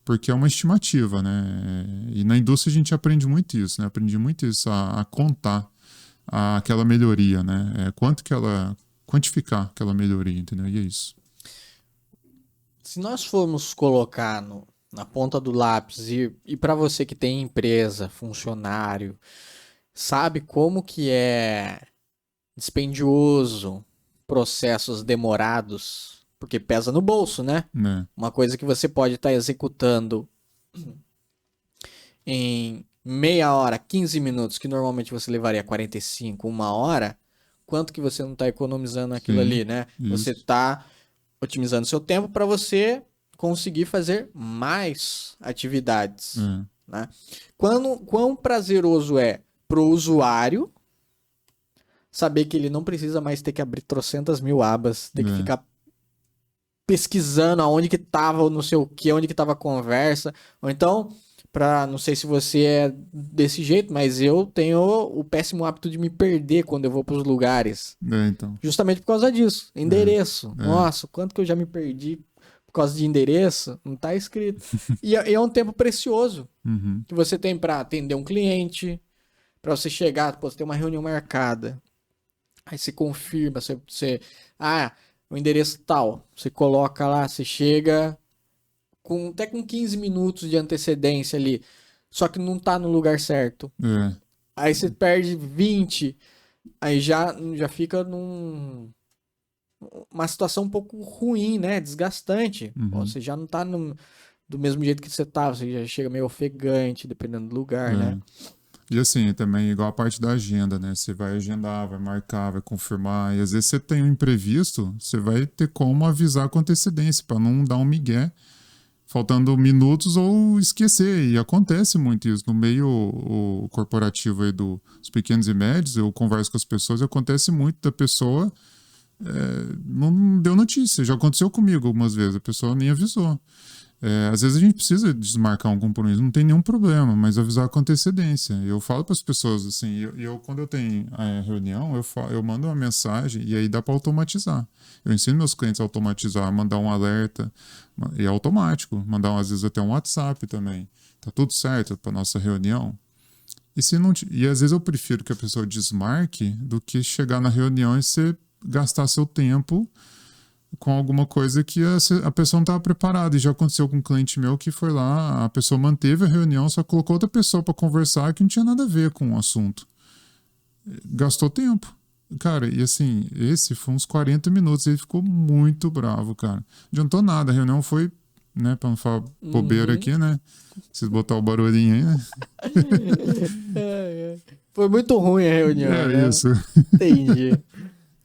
porque é uma estimativa, né? E na indústria a gente aprende muito isso, né? Aprendi muito isso, a contar aquela melhoria, né? Quantificar aquela melhoria, entendeu? E é isso. Se nós formos colocar na ponta do lápis e para você que tem empresa, funcionário, sabe como que é dispendioso, processos demorados, porque pesa no bolso, né? Uma coisa que você pode estar executando em meia hora, 15 minutos, que normalmente você levaria 45, 1 hora, quanto que você não está economizando aquilo ali, né? Isso. Você está otimizando seu tempo para você conseguir fazer mais atividades, né? Quão prazeroso é para o usuário saber que ele não precisa mais ter que abrir trocentas mil abas, ter que ficar pesquisando aonde que tava não sei o que, onde que tava a conversa, ou então, não sei se você é desse jeito, mas eu tenho o péssimo hábito de me perder quando eu vou para os lugares. Então. Justamente por causa disso, endereço. Nossa, quanto que eu já me perdi por causa de endereço, não tá escrito. E é um tempo precioso que você tem para atender um cliente, para você chegar, você tem uma reunião marcada. Aí você confirma, o endereço tal, você coloca lá, você chega até com 15 minutos de antecedência ali, só que não tá no lugar certo. Aí você perde 20, aí já fica numa situação um pouco ruim, né? Desgastante. Você já não tá do mesmo jeito que você tá, você já chega meio ofegante, dependendo do lugar, né? E assim, também igual a parte da agenda, né? Você vai agendar, vai marcar, vai confirmar. E às vezes você tem um imprevisto, você vai ter como avisar com antecedência, para não dar um migué, faltando minutos ou esquecer. E acontece muito isso. No meio o corporativo aí dos pequenos e médios, eu converso com as pessoas, acontece muito da pessoa não deu notícia. Já aconteceu comigo algumas vezes, a pessoa nem avisou. Às vezes a gente precisa desmarcar um compromisso, não tem nenhum problema, mas avisar com antecedência. Eu falo para as pessoas assim, quando eu tenho reunião, eu mando uma mensagem e aí dá para automatizar. Eu ensino meus clientes a automatizar, mandar um alerta, e é automático, mandar às vezes até um WhatsApp também. Tá tudo certo para nossa reunião? E às vezes eu prefiro que a pessoa desmarque do que chegar na reunião e você gastar seu tempo com alguma coisa que a pessoa não estava preparada. E já aconteceu com um cliente meu que foi lá, a pessoa manteve a reunião, só colocou outra pessoa para conversar que não tinha nada a ver com o assunto. Gastou tempo. Cara, e assim, esse foi uns 40 minutos. Ele ficou muito bravo, cara. Não adiantou nada. A reunião foi, né, pra não falar bobeira aqui, né? Preciso botar o barulhinho aí, né? Foi muito ruim a reunião, né? Isso. Entendi.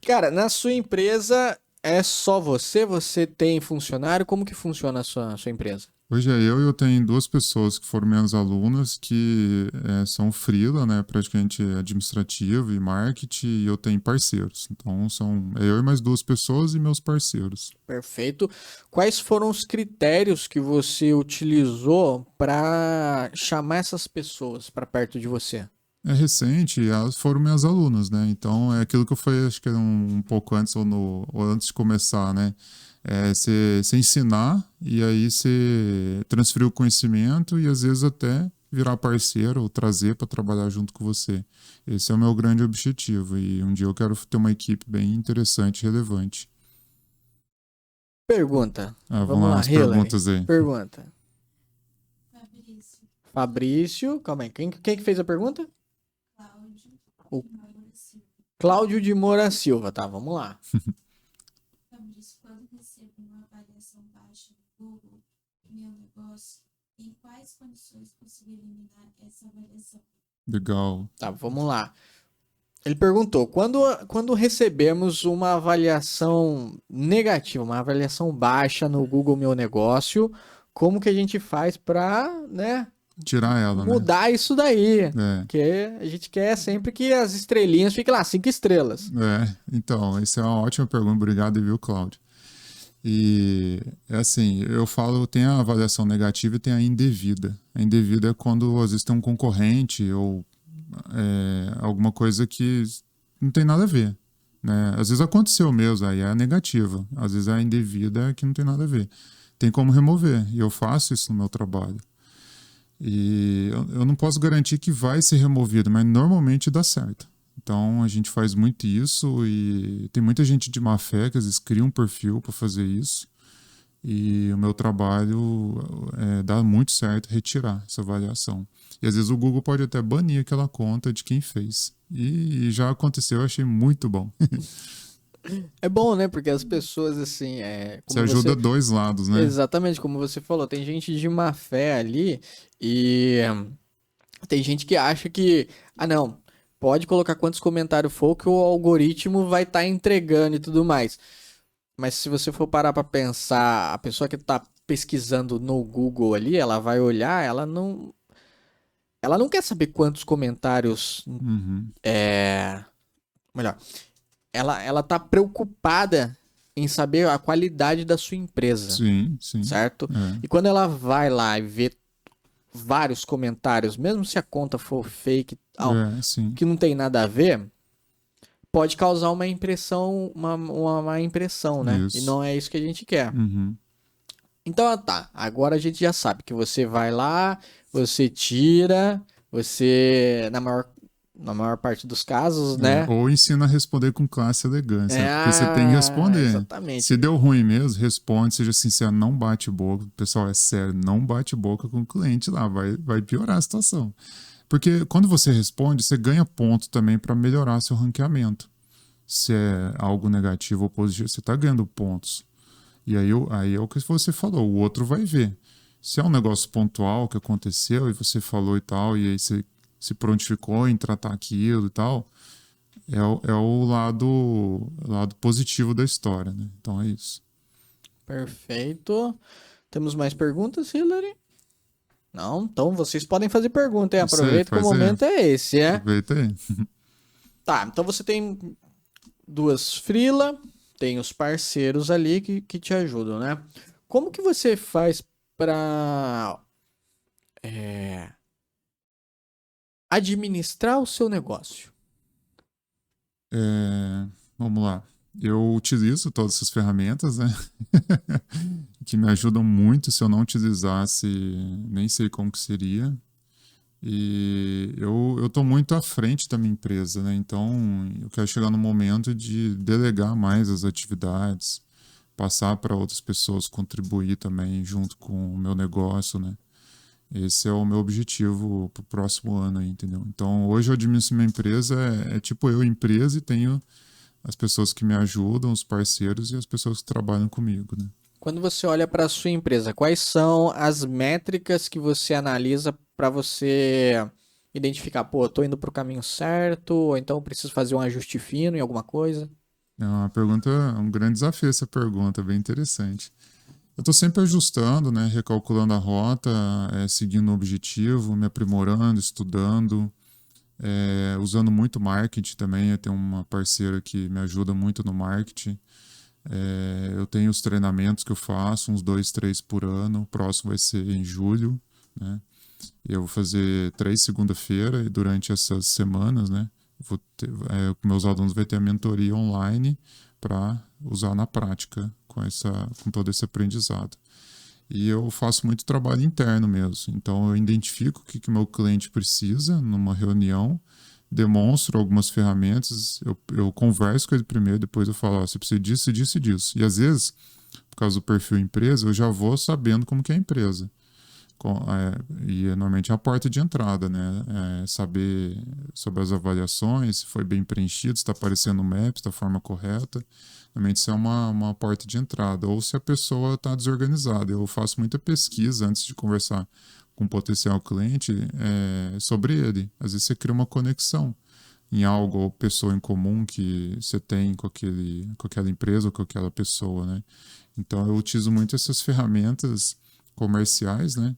Cara, na sua empresa é só você? Você tem funcionário? Como que funciona a sua empresa? Hoje é eu tenho 2 pessoas que foram minhas alunas que são freela, né, praticamente administrativo e marketing, e eu tenho parceiros. Então são eu e mais 2 pessoas e meus parceiros. Perfeito. Quais foram os critérios que você utilizou para chamar essas pessoas para perto de você? É recente, elas foram minhas alunas, né? Então é aquilo que eu falei, acho que era um pouco antes ou antes de começar, né? Você ensinar e aí você transferir o conhecimento e às vezes até virar parceiro ou trazer para trabalhar junto com você. Esse é o meu grande objetivo e um dia eu quero ter uma equipe bem interessante e relevante. Pergunta. Vamos lá, as Hillary. perguntas aí. Pergunta. Fabrício, calma aí. Quem que fez a pergunta? Cláudio de Moura Silva, tá? Vamos lá. Fabrício, quando recebo uma avaliação baixa no Google, meu negócio, em quais condições consigo eliminar essa avaliação? Legal. Tá, vamos lá. Ele perguntou, quando recebemos uma avaliação negativa, uma avaliação baixa no Google Meu Negócio, como que a gente faz para, né, Tirar ela, né? mudar isso daí? É. Porque a gente quer sempre que as estrelinhas fiquem lá, 5 estrelas. Então, essa é uma ótima pergunta. Obrigado, viu, Cláudio? E é assim, eu falo, tem a avaliação negativa e tem a indevida. A indevida é quando às vezes tem um concorrente ou alguma coisa que não tem nada a ver, né? Às vezes aconteceu mesmo, aí é a negativa. Às vezes a indevida é que não tem nada a ver. Tem como remover, e eu faço isso no meu trabalho. E eu não posso garantir que vai ser removido, mas normalmente dá certo. Então a gente faz muito isso e tem muita gente de má fé que às vezes cria um perfil para fazer isso. E o meu trabalho dá muito certo retirar essa avaliação. E às vezes o Google pode até banir aquela conta de quem fez. E já aconteceu, eu achei muito bom. É bom, né? Porque as pessoas, assim... Você ajuda dois lados, né? Exatamente, como você falou. Tem gente de má fé ali e tem gente que acha que... Ah, não. Pode colocar quantos comentários for que o algoritmo vai estar entregando e tudo mais. Mas se você for parar para pensar, a pessoa que está pesquisando no Google ali, ela vai olhar, ela não quer saber quantos comentários... Melhor... Ela tá preocupada em saber a qualidade da sua empresa. Sim, sim. Certo? E quando ela vai lá e vê vários comentários, mesmo se a conta for fake, que não tem nada a ver, pode causar uma impressão, uma má impressão, né? Isso. E não é isso que a gente quer. Então, tá. Agora a gente já sabe que você vai lá, você tira, você, na maior parte dos casos, né? Ou ensina a responder com classe e elegância. Porque você tem que responder. Exatamente. Se deu ruim mesmo, responde, seja sincero, não bate boca. Pessoal, é sério, não bate boca com o cliente lá, vai piorar a situação. Porque quando você responde, você ganha ponto também para melhorar seu ranqueamento. Se é algo negativo ou positivo, você está ganhando pontos. E aí é o que você falou, o outro vai ver. Se é um negócio pontual que aconteceu e você falou e tal, e aí você se prontificou em tratar aquilo e tal, é o lado positivo da história, né? Então é isso. Perfeito. Temos mais perguntas, Hillary? Não? Então vocês podem fazer pergunta, hein? Aproveita que o momento é esse, é? Aproveita aí. Tá, então você tem 2 freela, tem os parceiros ali que te ajudam, né? Como que você faz para administrar o seu negócio? Vamos lá. Eu utilizo todas essas ferramentas, né? que me ajudam muito. Se eu não utilizasse, nem sei como que seria. E eu tô muito à frente da minha empresa, né? Então, eu quero chegar no momento de delegar mais as atividades, passar para outras pessoas, contribuir também junto com o meu negócio, né? Esse é o meu objetivo para o próximo ano aí, entendeu? Então, hoje eu administro minha empresa, é tipo eu, empresa, e tenho as pessoas que me ajudam, os parceiros e as pessoas que trabalham comigo, né? Quando você olha para a sua empresa, quais são as métricas que você analisa para você identificar, pô, eu tô indo para o caminho certo, ou então eu preciso fazer um ajuste fino em alguma coisa? É uma pergunta, um grande desafio essa pergunta, bem interessante. Eu estou sempre ajustando, né, recalculando a rota, seguindo o objetivo, me aprimorando, estudando, usando muito marketing também. Eu tenho uma parceira que me ajuda muito no marketing. Eu tenho os treinamentos que eu faço, uns 2, 3 por ano. O próximo vai ser em julho, né? Eu vou fazer 3 segunda-feira e durante essas semanas, né? Meus alunos vão ter a mentoria online para usar na prática com todo esse aprendizado. E eu faço muito trabalho interno mesmo. Então eu identifico o que o meu cliente precisa numa reunião, demonstro algumas ferramentas, eu converso com ele primeiro, depois eu falo, você precisa disso, disso e disso. E às vezes, por causa do perfil empresa, eu já vou sabendo como que é a empresa. E normalmente é a porta de entrada, né? Saber sobre as avaliações, se foi bem preenchido, se está aparecendo no Maps da forma correta. Normalmente isso é uma porta de entrada. Ou se a pessoa está desorganizada. Eu faço muita pesquisa antes de conversar com um potencial cliente sobre ele. Às vezes você cria uma conexão em algo ou pessoa em comum que você tem com aquela empresa ou com aquela pessoa, né? Então eu utilizo muito essas ferramentas comerciais, né?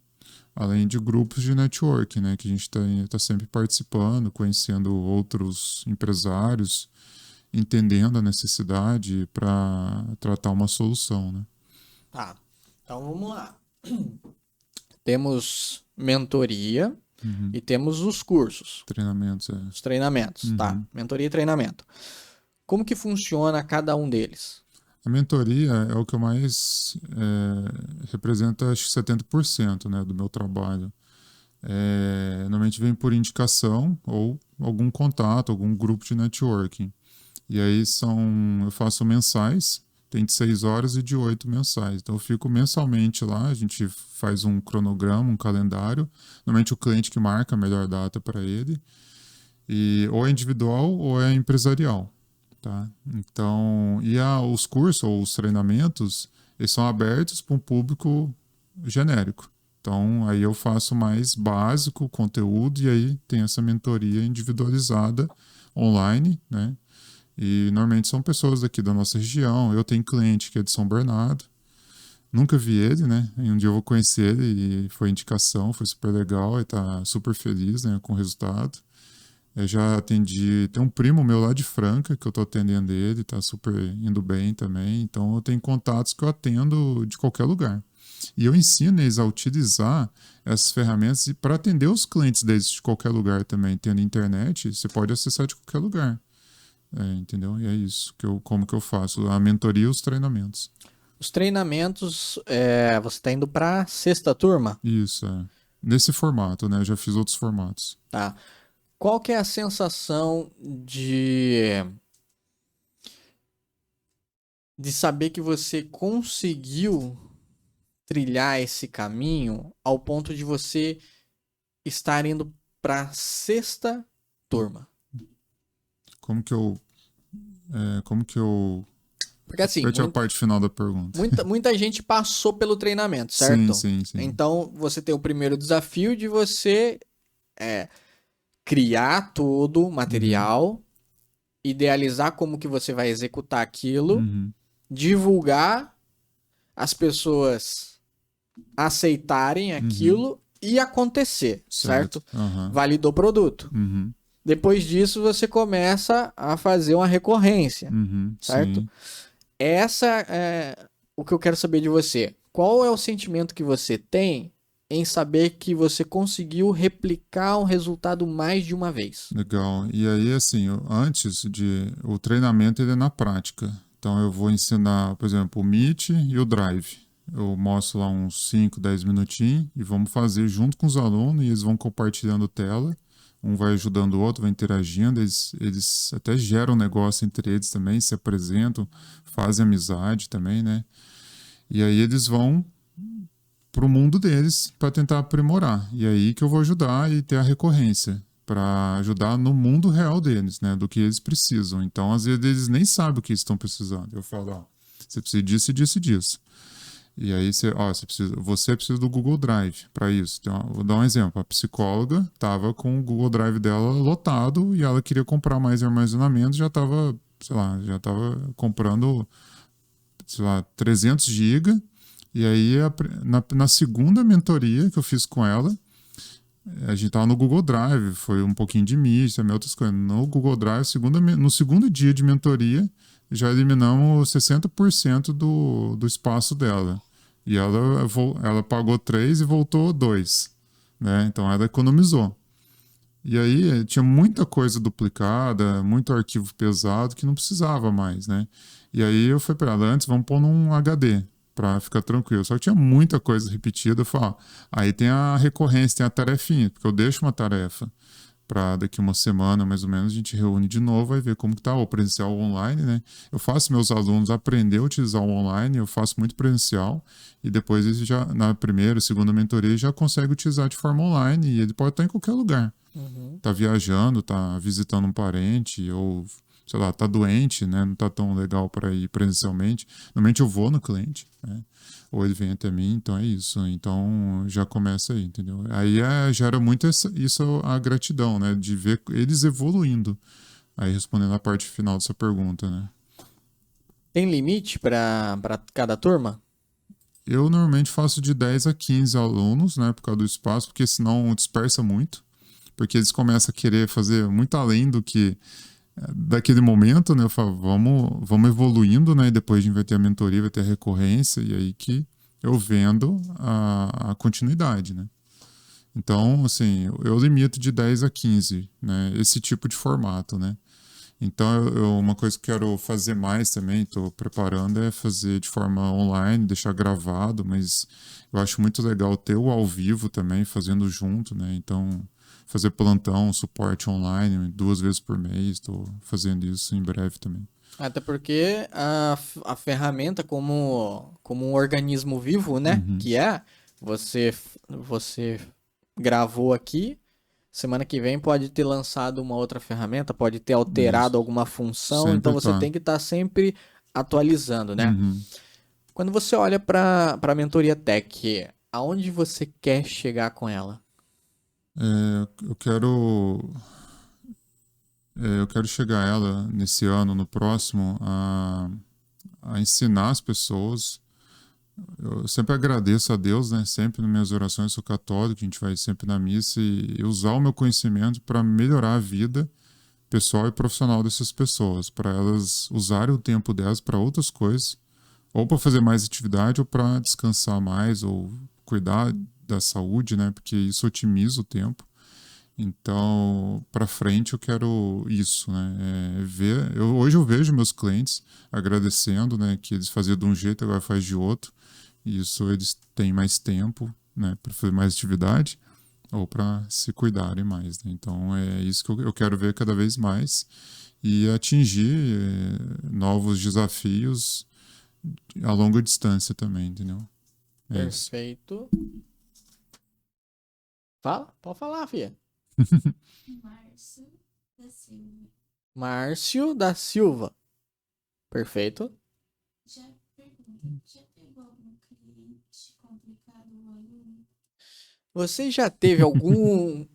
Além de grupos de network, né? Que a gente tá sempre participando, conhecendo outros empresários, entendendo a necessidade para tratar uma solução, né? Tá, então vamos lá. Temos mentoria e temos os cursos, Treinamentos, os treinamentos, tá? Mentoria e treinamento. Como que funciona cada um deles? A mentoria é o que eu mais representa, acho que 70%, né, do meu trabalho. Normalmente vem por indicação ou algum contato, algum grupo de networking. E aí eu faço mensais, tem de 6 horas e de 8 mensais. Então eu fico mensalmente lá, a gente faz um cronograma, um calendário. Normalmente o cliente que marca a melhor data para ele. Ou é individual ou é empresarial. Tá? Então, os cursos ou os treinamentos, eles são abertos para um público genérico. Então, aí eu faço mais básico, conteúdo, e aí tem essa mentoria individualizada online, né? E normalmente são pessoas daqui da nossa região. Eu tenho cliente que é de São Bernardo. Nunca vi ele, né? E um dia eu vou conhecer ele e foi indicação, foi super legal e tá super feliz, né, com o resultado. Eu já atendi, tem um primo meu lá de Franca que eu tô atendendo ele, tá super indo bem também. Então eu tenho contatos que eu atendo de qualquer lugar. E eu ensino eles a utilizar essas ferramentas para atender os clientes deles de qualquer lugar também. Tendo internet, você pode acessar de qualquer lugar. Entendeu? E é isso, como que eu faço. A mentoria e os treinamentos. Os treinamentos, você está indo para a 6ª turma? Isso, nesse formato, né? Eu já fiz outros formatos. Tá. Qual que é a sensação de saber que você conseguiu trilhar esse caminho ao ponto de você estar indo para a 6ª turma? Como que eu Porque assim, repete a parte final da pergunta. muita gente passou pelo treinamento, certo? Sim. Então você tem o primeiro desafio de você criar todo o material, idealizar como que você vai executar aquilo, divulgar, as pessoas aceitarem aquilo e acontecer, certo? Validou o produto. Depois disso, você começa a fazer uma recorrência, certo? Sim. Essa é o que eu quero saber de você. Qual é o sentimento que você tem em saber que você conseguiu replicar um resultado mais de uma vez? Legal. E aí, assim, o treinamento ele é na prática. Então, eu vou ensinar, por exemplo, o Meet e o Drive. Eu mostro lá uns 5, 10 minutinhos e vamos fazer junto com os alunos e eles vão compartilhando tela. um vai ajudando o outro, vai interagindo, eles até geram negócio entre eles também, se apresentam, fazem amizade também, né? E aí eles vão pro mundo deles para tentar aprimorar. E aí que eu vou ajudar e ter a recorrência para ajudar no mundo real deles, né? Do que eles precisam. Então, às vezes, eles nem sabem o que estão precisando. Eu falo, ó, você precisa disso e disso e disso. E aí, você precisa do Google Drive para isso. Então, vou dar um exemplo. A psicóloga estava com o Google Drive dela lotado e ela queria comprar mais armazenamento, já estava comprando, sei lá, 300 GB. E aí, na segunda mentoria que eu fiz com ela, a gente estava no Google Drive, foi um pouquinho de mídia, também outras coisas. No Google Drive, no segundo dia de mentoria, já eliminamos 60% do espaço dela. E ela pagou 3 e voltou 2. Né? Então ela economizou. E aí tinha muita coisa duplicada, muito arquivo pesado que não precisava mais. Né? E aí eu falei para ela, antes vamos pôr num HD para ficar tranquilo. Só que tinha muita coisa repetida. Eu falei, aí tem a recorrência, tem a tarefinha, porque eu deixo uma tarefa para daqui uma semana, mais ou menos, a gente reúne de novo e ver como que tá, ou presencial ou online, né? Eu faço meus alunos aprender a utilizar o online, eu faço muito presencial, e depois eles já, na primeira, segunda mentoria, já consegue utilizar de forma online, e ele pode estar em qualquer lugar. Tá viajando, tá visitando um parente, ou, sei lá, tá doente, né? Não tá tão legal para ir presencialmente. Normalmente eu vou no cliente, né? Ou ele vem até mim, então é isso. Então já começa aí, entendeu? Aí gera muito isso a gratidão, né? De ver eles evoluindo. Aí respondendo a parte final dessa pergunta, né? Tem limite para cada turma? Eu normalmente faço de 10 a 15 alunos, né? Por causa do espaço, porque senão dispersa muito. Porque eles começam a querer fazer muito além do que daquele momento, né? Eu falo, vamos evoluindo, né? E depois a gente vai ter a mentoria, vai ter a recorrência, e aí que eu vendo a continuidade, né? Então, assim, eu limito de 10 a 15, né? Esse tipo de formato, né? Então, uma coisa que eu quero fazer mais também, estou preparando, é fazer de forma online, deixar gravado, mas eu acho muito legal ter o ao vivo também, fazendo junto, né? Então, fazer plantão, suporte online 2 vezes por mês, estou fazendo isso em breve também. Até porque a ferramenta como um organismo vivo, né? Que você gravou aqui, semana que vem pode ter lançado uma outra ferramenta, pode ter alterado alguma função, Sempre então você tá. tem que estar sempre atualizando, né? Uhum. Quando você olha para a mentoria Tech, aonde você quer chegar com ela? Eu quero chegar ela nesse ano, no próximo, a ensinar as pessoas. Eu sempre agradeço a Deus, né? Sempre nas minhas orações, sou católico, a gente vai sempre na missa e usar o meu conhecimento para melhorar a vida pessoal e profissional dessas pessoas, para elas usarem o tempo delas para outras coisas, ou para fazer mais atividade, ou para descansar mais, ou cuidar da saúde, né? Porque isso otimiza o tempo. Então, para frente eu quero isso, né? Hoje eu vejo meus clientes agradecendo, né? Que eles faziam de um jeito, agora faz de outro. E isso eles têm mais tempo, né? Para fazer mais atividade ou para se cuidarem mais, né? Então, é isso que eu quero ver cada vez mais e atingir novos desafios a longa distância também, entendeu? É isso. Perfeito. Fala? Pode falar, filha. Márcio da Silva. Márcio da Silva. Perfeito. Já pegou algum cliente complicado ou aluno? Você já teve algum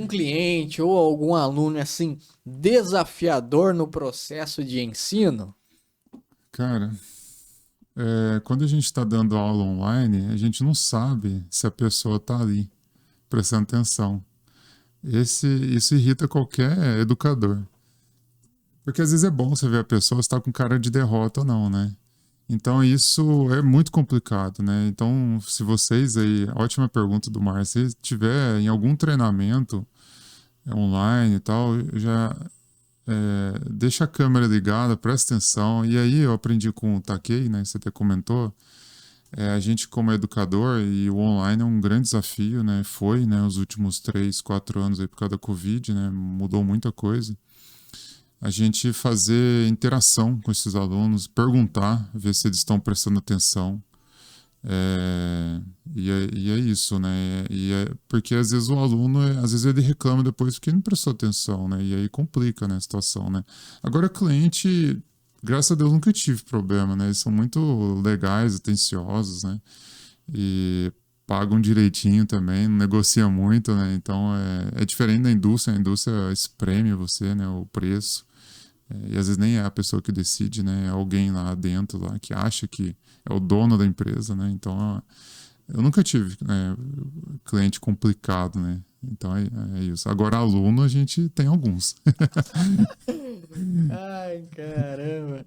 cliente ou algum aluno assim desafiador no processo de ensino? Cara, quando a gente está dando aula online, a gente não sabe se a pessoa está ali prestando atenção. Isso irrita qualquer educador. Porque às vezes é bom você ver a pessoa estar com cara de derrota ou não, né? Então isso é muito complicado, né? Então, se vocês aí, ótima pergunta do Márcio, se tiver em algum treinamento online e tal, já deixa a câmera ligada, presta atenção. E aí eu aprendi com o Takei, né? Você até comentou. A gente como educador, e o online é um grande desafio, né? Foi, né, os últimos 3, 4 anos aí por causa da Covid, né? Mudou muita coisa. A gente fazer interação com esses alunos, perguntar, ver se eles estão prestando atenção. E é isso, né? Porque às vezes o aluno, às vezes ele reclama depois porque não prestou atenção, né? E aí complica, né, a situação, né? Agora, cliente, graças a Deus, nunca tive problema, né? Eles são muito legais, atenciosos, né? E pagam direitinho também, não negocia muito, né? Então é diferente da indústria, a indústria espreme você, né? O preço. E às vezes nem é a pessoa que decide, né? É alguém lá dentro lá que acha que é o dono da empresa, né? Então eu nunca tive, né, cliente complicado, né? Então é isso. Agora aluno a gente tem alguns. Ai, caramba.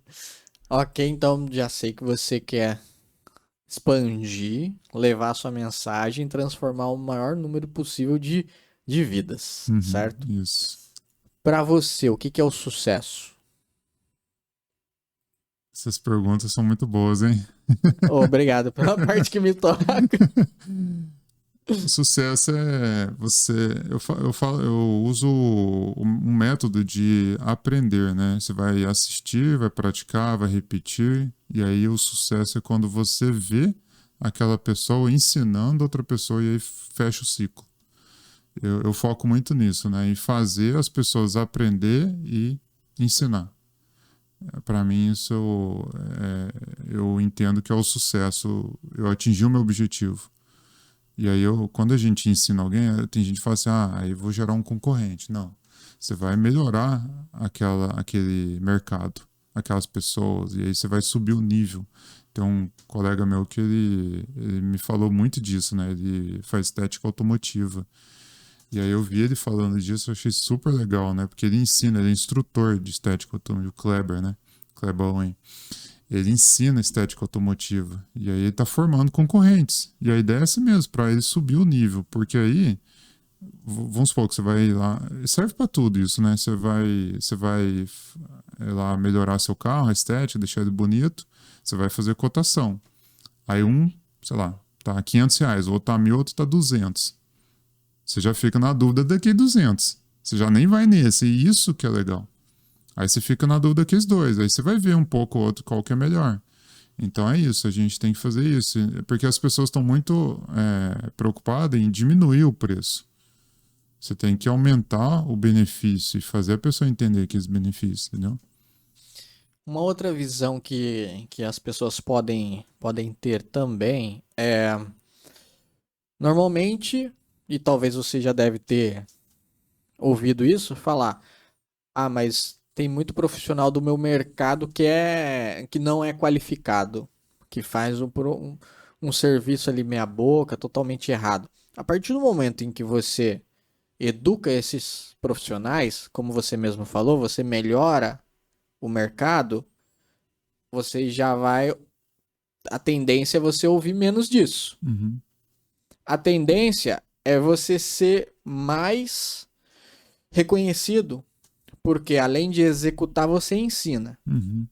Ok, então já sei que você quer expandir, levar sua mensagem e transformar o maior número possível de vidas, Uhum, certo? isso. Para você, o que que é o sucesso? Essas perguntas são muito boas, hein? Obrigado pela parte que me toca. O sucesso é você. Eu uso um método de aprender, né? Você vai assistir, vai praticar, vai repetir, e aí o sucesso é quando você vê aquela pessoa ensinando outra pessoa e aí fecha o ciclo. Eu foco muito nisso, né? Em fazer as pessoas aprender e ensinar. Para mim, isso eu entendo que é o sucesso. Eu atingi o meu objetivo. E aí, quando a gente ensina alguém, tem gente que fala assim: aí vou gerar um concorrente. Não. Você vai melhorar aquele mercado, aquelas pessoas, e aí você vai subir o nível. Tem um colega meu que ele me falou muito disso, né? Ele faz estética automotiva. E aí eu vi ele falando disso, eu achei super legal, né? Porque ele ensina, ele é instrutor de estética automotiva, o Kleber, né? Kleber Owen. Ele ensina estética automotiva. E aí ele tá formando concorrentes. E a ideia é essa mesmo, para ele subir o nível. Porque aí, vamos supor que você vai lá. Serve para tudo isso, né? Você vai lá melhorar seu carro, a estética, deixar ele bonito. Você vai fazer cotação. Aí sei lá, tá R$ 500, o outro tá 1.000, o outro tá 200. Você já fica na dúvida daqui 200. Você já nem vai nesse. E isso que é legal. Aí você fica na dúvida daqueles dois. Aí você vai ver um pouco o outro qual que é melhor. Então é isso, a gente tem que fazer isso. Porque as pessoas estão muito preocupadas em diminuir o preço. Você tem que aumentar o benefício e fazer a pessoa entender aqueles benefícios, entendeu? Uma outra visão que as pessoas podem ter também é, normalmente, e talvez você já deve ter ouvido isso, falar, mas tem muito profissional do meu mercado que não é qualificado, que faz um serviço ali meia boca, totalmente errado. A partir do momento em que você educa esses profissionais, como você mesmo falou, você melhora o mercado, você já vai. A tendência é você ouvir menos disso. Uhum. A tendência é você ser mais reconhecido, porque além de executar, você ensina. Uhum.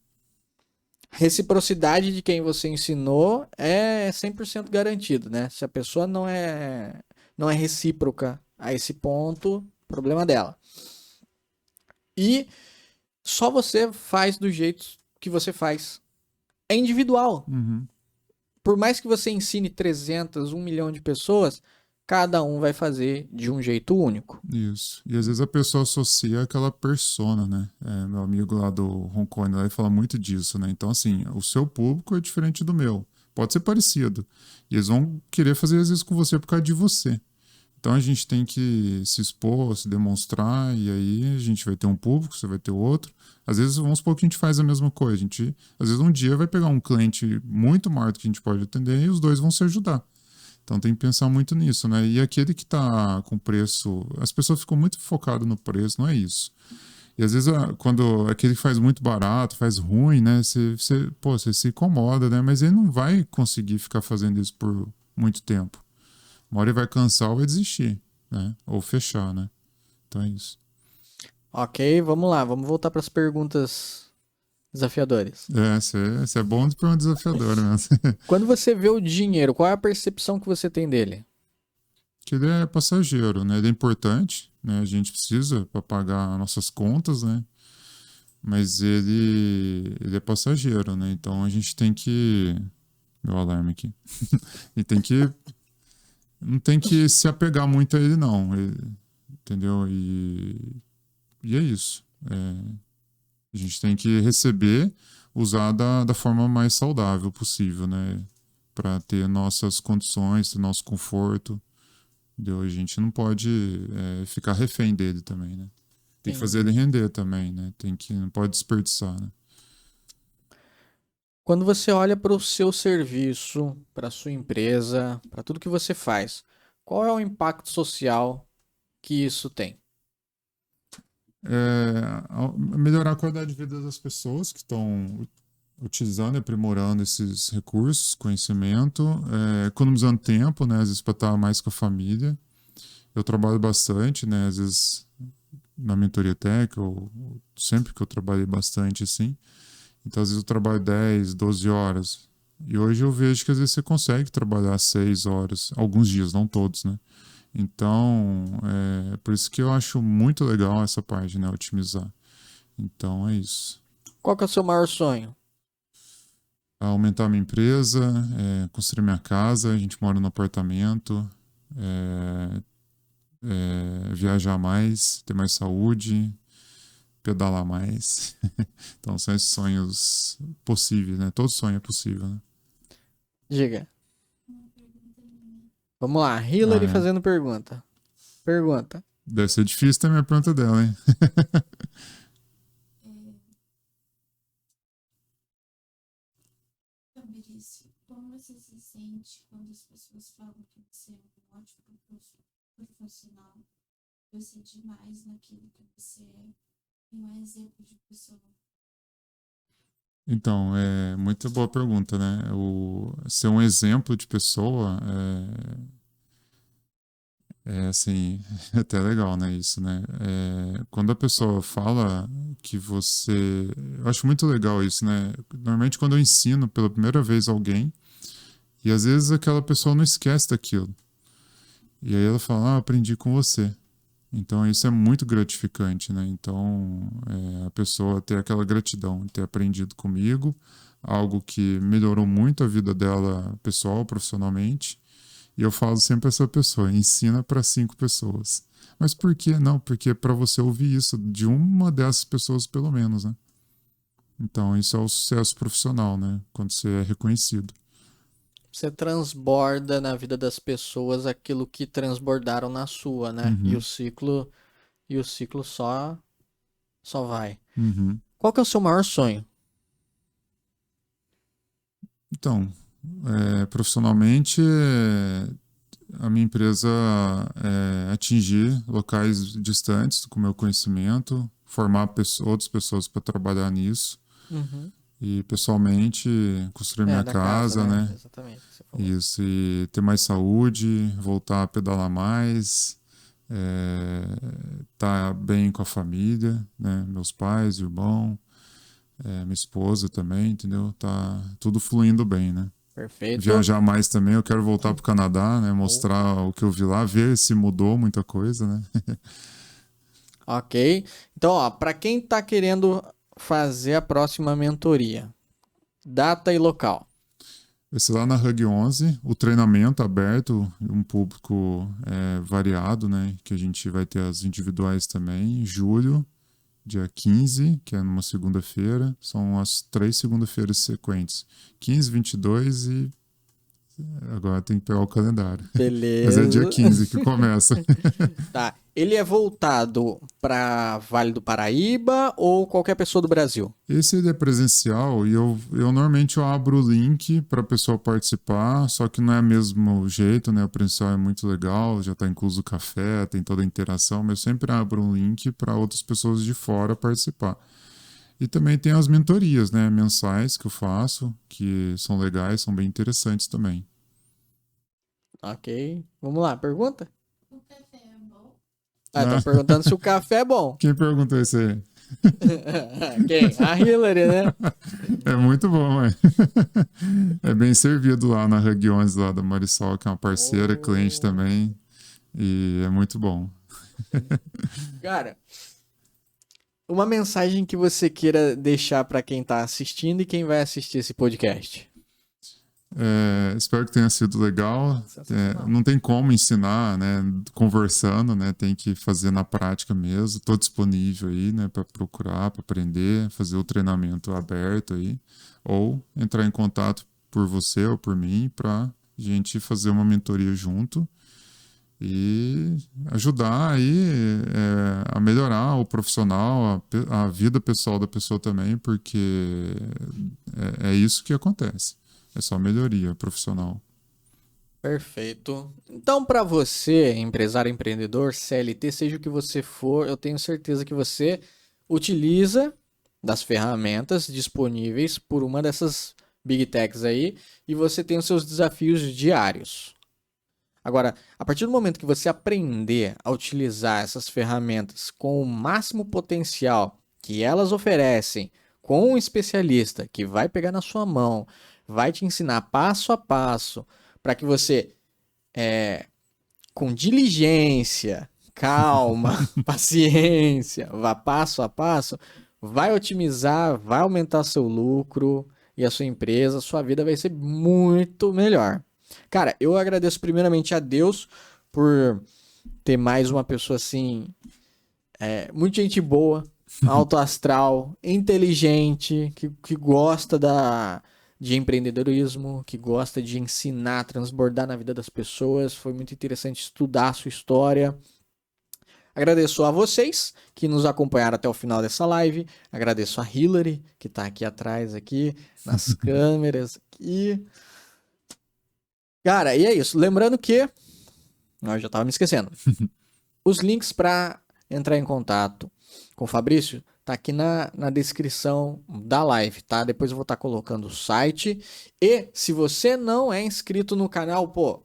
Reciprocidade de quem você ensinou é 100% garantido, né? Se a pessoa não é recíproca a esse ponto, problema dela. E só você faz do jeito que você faz. É individual. Uhum. Por mais que você ensine 300, 1 milhão de pessoas, cada um vai fazer de um jeito único. Isso. E às vezes a pessoa associa aquela persona, né? Meu amigo lá do Hong Kong, lá, ele fala muito disso, né? Então, assim, o seu público é diferente do meu. Pode ser parecido. E eles vão querer fazer às vezes com você por causa de você. Então a gente tem que se expor, se demonstrar, e aí a gente vai ter um público, você vai ter outro. Às vezes, vamos supor que a gente faz a mesma coisa. A gente, às vezes, um dia vai pegar um cliente muito maior do que a gente pode atender e os dois vão se ajudar. Então tem que pensar muito nisso, né? E aquele que está com preço, as pessoas ficam muito focadas no preço, não é isso. E às vezes quando aquele que faz muito barato, faz ruim, né? Você se incomoda, né? Mas ele não vai conseguir ficar fazendo isso por muito tempo. Uma hora ele vai cansar ou vai desistir, né? Ou fechar, né? Então é isso. Ok, vamos lá, vamos voltar para as perguntas desafiadores. Esse é bom para um desafiador mesmo. Quando você vê o dinheiro, qual é a percepção que você tem dele? Que ele é passageiro, né? Ele é importante, né? A gente precisa para pagar nossas contas, né? Mas ele é passageiro, né? Então a gente tem que... Meu alarme aqui. E tem que... Não tem que se apegar muito a ele, não. Entendeu? E é isso. A gente tem que receber, usar da forma mais saudável possível, né? Para ter nossas condições, ter nosso conforto. Entendeu? A gente não pode ficar refém dele também, né? Tem que fazer ele render também, né? Não pode desperdiçar, né? Quando você olha para o seu serviço, para a sua empresa, para tudo que você faz, qual é o impacto social que isso tem? Melhorar a qualidade de vida das pessoas que estão utilizando e aprimorando esses recursos, conhecimento, economizando tempo, né? Às vezes para estar mais com a família. Eu trabalho bastante, né? Às vezes na mentoria tech, ou sempre que eu trabalhei bastante assim. Então, às vezes eu trabalho 10, 12 horas. E hoje eu vejo que às vezes você consegue trabalhar 6 horas, alguns dias, não todos, né? Então, por isso que eu acho muito legal essa parte, né? Otimizar. Então, é isso. Qual que é o seu maior sonho? Aumentar minha empresa, construir minha casa, a gente mora no apartamento, viajar mais, ter mais saúde, pedalar mais. Então, são esses sonhos possíveis, né? Todo sonho é possível, né? Diga. Vamos lá, Hillary Ah, é. fazendo pergunta. Pergunta. Deve ser difícil também a pergunta dela, hein? Fabrício, como você se sente quando as pessoas falam que você é um ótimo profissional, você é demais naquilo que você é, e um exemplo de pessoa? Então, muito boa pergunta, né? Ser um exemplo de pessoa assim, é até legal, né? Isso, né? Quando a pessoa fala que você... Eu acho muito legal isso, né? Normalmente quando eu ensino pela primeira vez alguém, e às vezes aquela pessoa não esquece daquilo. E aí ela fala, aprendi com você. Então isso é muito gratificante, né? Então a pessoa ter aquela gratidão, ter aprendido comigo, algo que melhorou muito a vida dela pessoal, profissionalmente. E eu falo sempre para essa pessoa, ensina para 5 pessoas. Mas por que não? Porque é para você ouvir isso de uma dessas pessoas pelo menos, né? Então isso é o sucesso profissional, né? Quando você é reconhecido. Você transborda na vida das pessoas aquilo que transbordaram na sua, né? Uhum. E o ciclo só vai. Uhum. Qual que é o seu maior sonho? Então, profissionalmente, a minha empresa atingir locais distantes com o meu conhecimento, formar outras pessoas para trabalhar nisso. Uhum. E pessoalmente, construir minha Da casa, né? Exatamente. O que você falou. Isso, e ter mais saúde, voltar a pedalar mais, tá bem com a família, né? Meus pais, irmão, minha esposa também, entendeu? Tá tudo fluindo bem, né? Perfeito. Viajar mais também, eu quero voltar pro Canadá, né? Mostrar o que eu vi lá, ver se mudou muita coisa, né? Ok. Então, ó, para quem tá querendo fazer a próxima mentoria, data e local. Vai ser lá na Hug 11, o treinamento aberto, um público variado, né? Que a gente vai ter as individuais também, em julho, dia 15, que é numa segunda-feira. São as 3 segunda-feiras sequentes. 15, 22 e... Agora tem que pegar o calendário. Mas Beleza. é dia 15 que começa. Tá. Ele é voltado para Vale do Paraíba ou qualquer pessoa do Brasil? Esse ele é presencial e eu normalmente eu abro o link para a pessoa participar, só que não é o mesmo jeito, né? O presencial é muito legal, já está incluso o café, tem toda a interação, mas eu sempre abro um link para outras pessoas de fora participar. E também tem as mentorias, né, mensais que eu faço, que são legais, são bem interessantes também. Ok. Vamos lá, pergunta? O café é bom? Estão perguntando se o café é bom. Quem perguntou isso aí? Quem? A Hillary, né? É muito bom, é. É bem servido lá na Hug 11 lá da Marisol, que é uma parceira, cliente também. E é muito bom. Cara, uma mensagem que você queira deixar pra quem tá assistindo e quem vai assistir esse podcast. Espero que tenha sido legal. Não tem como ensinar, né, conversando, né, tem que fazer na prática mesmo. Estou disponível aí, né, para procurar, para aprender, fazer o treinamento aberto aí, ou entrar em contato por você ou por mim para gente fazer uma mentoria junto e ajudar aí a melhorar o profissional, a vida pessoal da pessoa também, porque é isso que acontece. É só melhoria profissional. Perfeito. Então, para você, empresário, empreendedor, CLT, seja o que você for, eu tenho certeza que você utiliza das ferramentas disponíveis por uma dessas Big Techs aí e você tem os seus desafios diários. Agora, a partir do momento que você aprender a utilizar essas ferramentas com o máximo potencial que elas oferecem, com um especialista que vai pegar na sua mão, vai te ensinar passo a passo, para que você, com diligência, calma, paciência, vá passo a passo, vai otimizar, vai aumentar seu lucro e a sua empresa, sua vida vai ser muito melhor. Cara, eu agradeço primeiramente a Deus por ter mais uma pessoa assim, muito gente boa, alto astral, inteligente, que gosta de empreendedorismo, que gosta de ensinar, transbordar na vida das pessoas. Foi muito interessante estudar a sua história. Agradeço a vocês que nos acompanharam até o final dessa live. Agradeço a Hillary, que está aqui atrás, aqui, nas câmeras, aqui. Cara, e é isso. Lembrando que... Eu já estava me esquecendo. Os links para entrar em contato com o Fabrício tá aqui na descrição da live, tá? Depois eu vou estar colocando o site. E se você não é inscrito no canal, pô,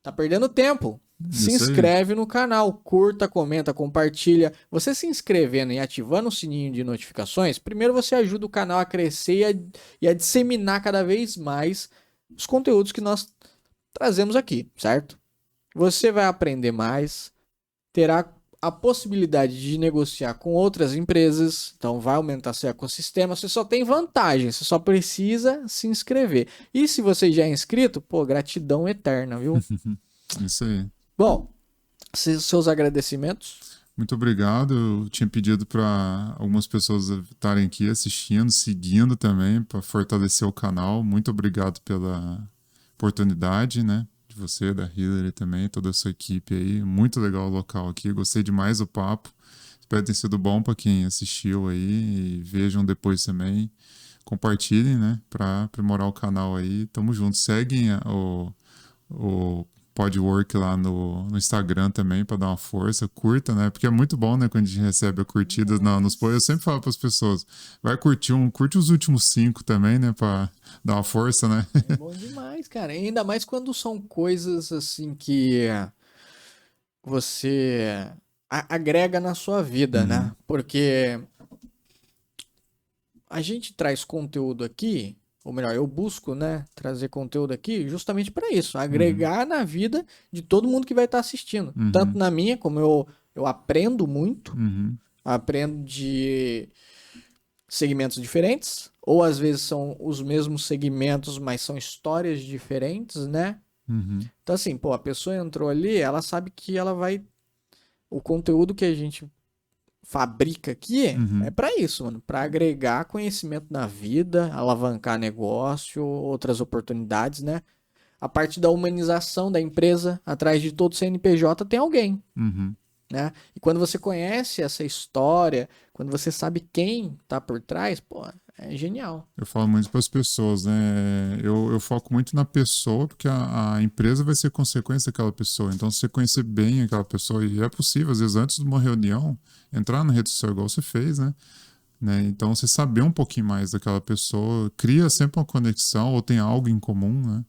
tá perdendo tempo. Se inscreve no canal, curta, comenta, compartilha. Você se inscrevendo e ativando o sininho de notificações, primeiro você ajuda o canal a crescer e a disseminar cada vez mais os conteúdos que nós trazemos aqui, certo? Você vai aprender mais, terá a possibilidade de negociar com outras empresas, então vai aumentar seu ecossistema. Você só tem vantagem, você só precisa se inscrever. E se você já é inscrito, pô, gratidão eterna, viu? Isso aí. Bom, seus agradecimentos. Muito obrigado. Eu tinha pedido para algumas pessoas estarem aqui assistindo, seguindo também, para fortalecer o canal. Muito obrigado pela oportunidade, né? De você, da Hillary também, toda a sua equipe aí. Muito legal o local aqui. Gostei demais do papo. Espero ter sido bom para quem assistiu aí e vejam depois também. Compartilhem, né? Para aprimorar o canal aí. Tamo junto. Seguem o Podwork lá no Instagram também para dar uma força, curta, né? Porque é muito bom, né? Quando a gente recebe a curtida nos posts. Eu sempre falo para as pessoas, vai curte os últimos 5 também, né? Para dar uma força, né? É bom demais, cara. E ainda mais quando são coisas assim que você agrega na sua vida, né? Porque a gente traz conteúdo aqui, ou melhor, eu busco, né, trazer conteúdo aqui justamente para isso, agregar na vida de todo mundo que vai estar assistindo. Tanto na minha, como eu aprendo muito, aprendo de segmentos diferentes, ou às vezes são os mesmos segmentos, mas são histórias diferentes, né? Então assim, pô, a pessoa entrou ali, ela sabe que ela vai... O conteúdo que a gente fabrica aqui é para isso, mano, para agregar conhecimento na vida, alavancar negócio, outras oportunidades, né? A parte da humanização da empresa, atrás de todo CNPJ tem alguém, né? E quando você conhece essa história, quando você sabe quem tá por trás, pô, é genial. Eu falo muito para as pessoas, né? Eu foco muito na pessoa, porque a empresa vai ser consequência daquela pessoa. Então, se você conhecer bem aquela pessoa, e é possível, às vezes, antes de uma reunião, entrar na rede social igual você fez, né? Então, você saber um pouquinho mais daquela pessoa, cria sempre uma conexão, ou tem algo em comum, né?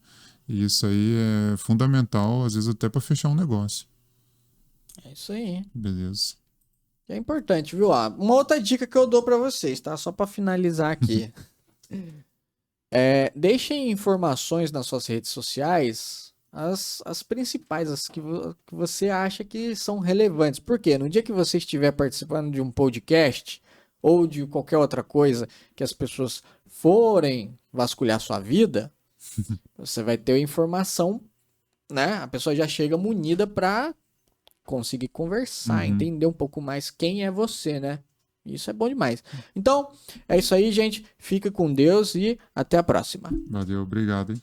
E isso aí é fundamental, às vezes, até para fechar um negócio. É isso aí. Beleza. É importante, viu? Uma outra dica que eu dou pra vocês, tá? Só pra finalizar aqui. Deixem informações nas suas redes sociais, as principais, as que você acha que são relevantes. Por quê? No dia que você estiver participando de um podcast ou de qualquer outra coisa que as pessoas forem vasculhar sua vida, você vai ter informação, né? A pessoa já chega munida para conseguir conversar, entender um pouco mais quem é você, né? Isso é bom demais. Então, é isso aí, gente. Fica com Deus e até a próxima. Valeu, obrigado, hein?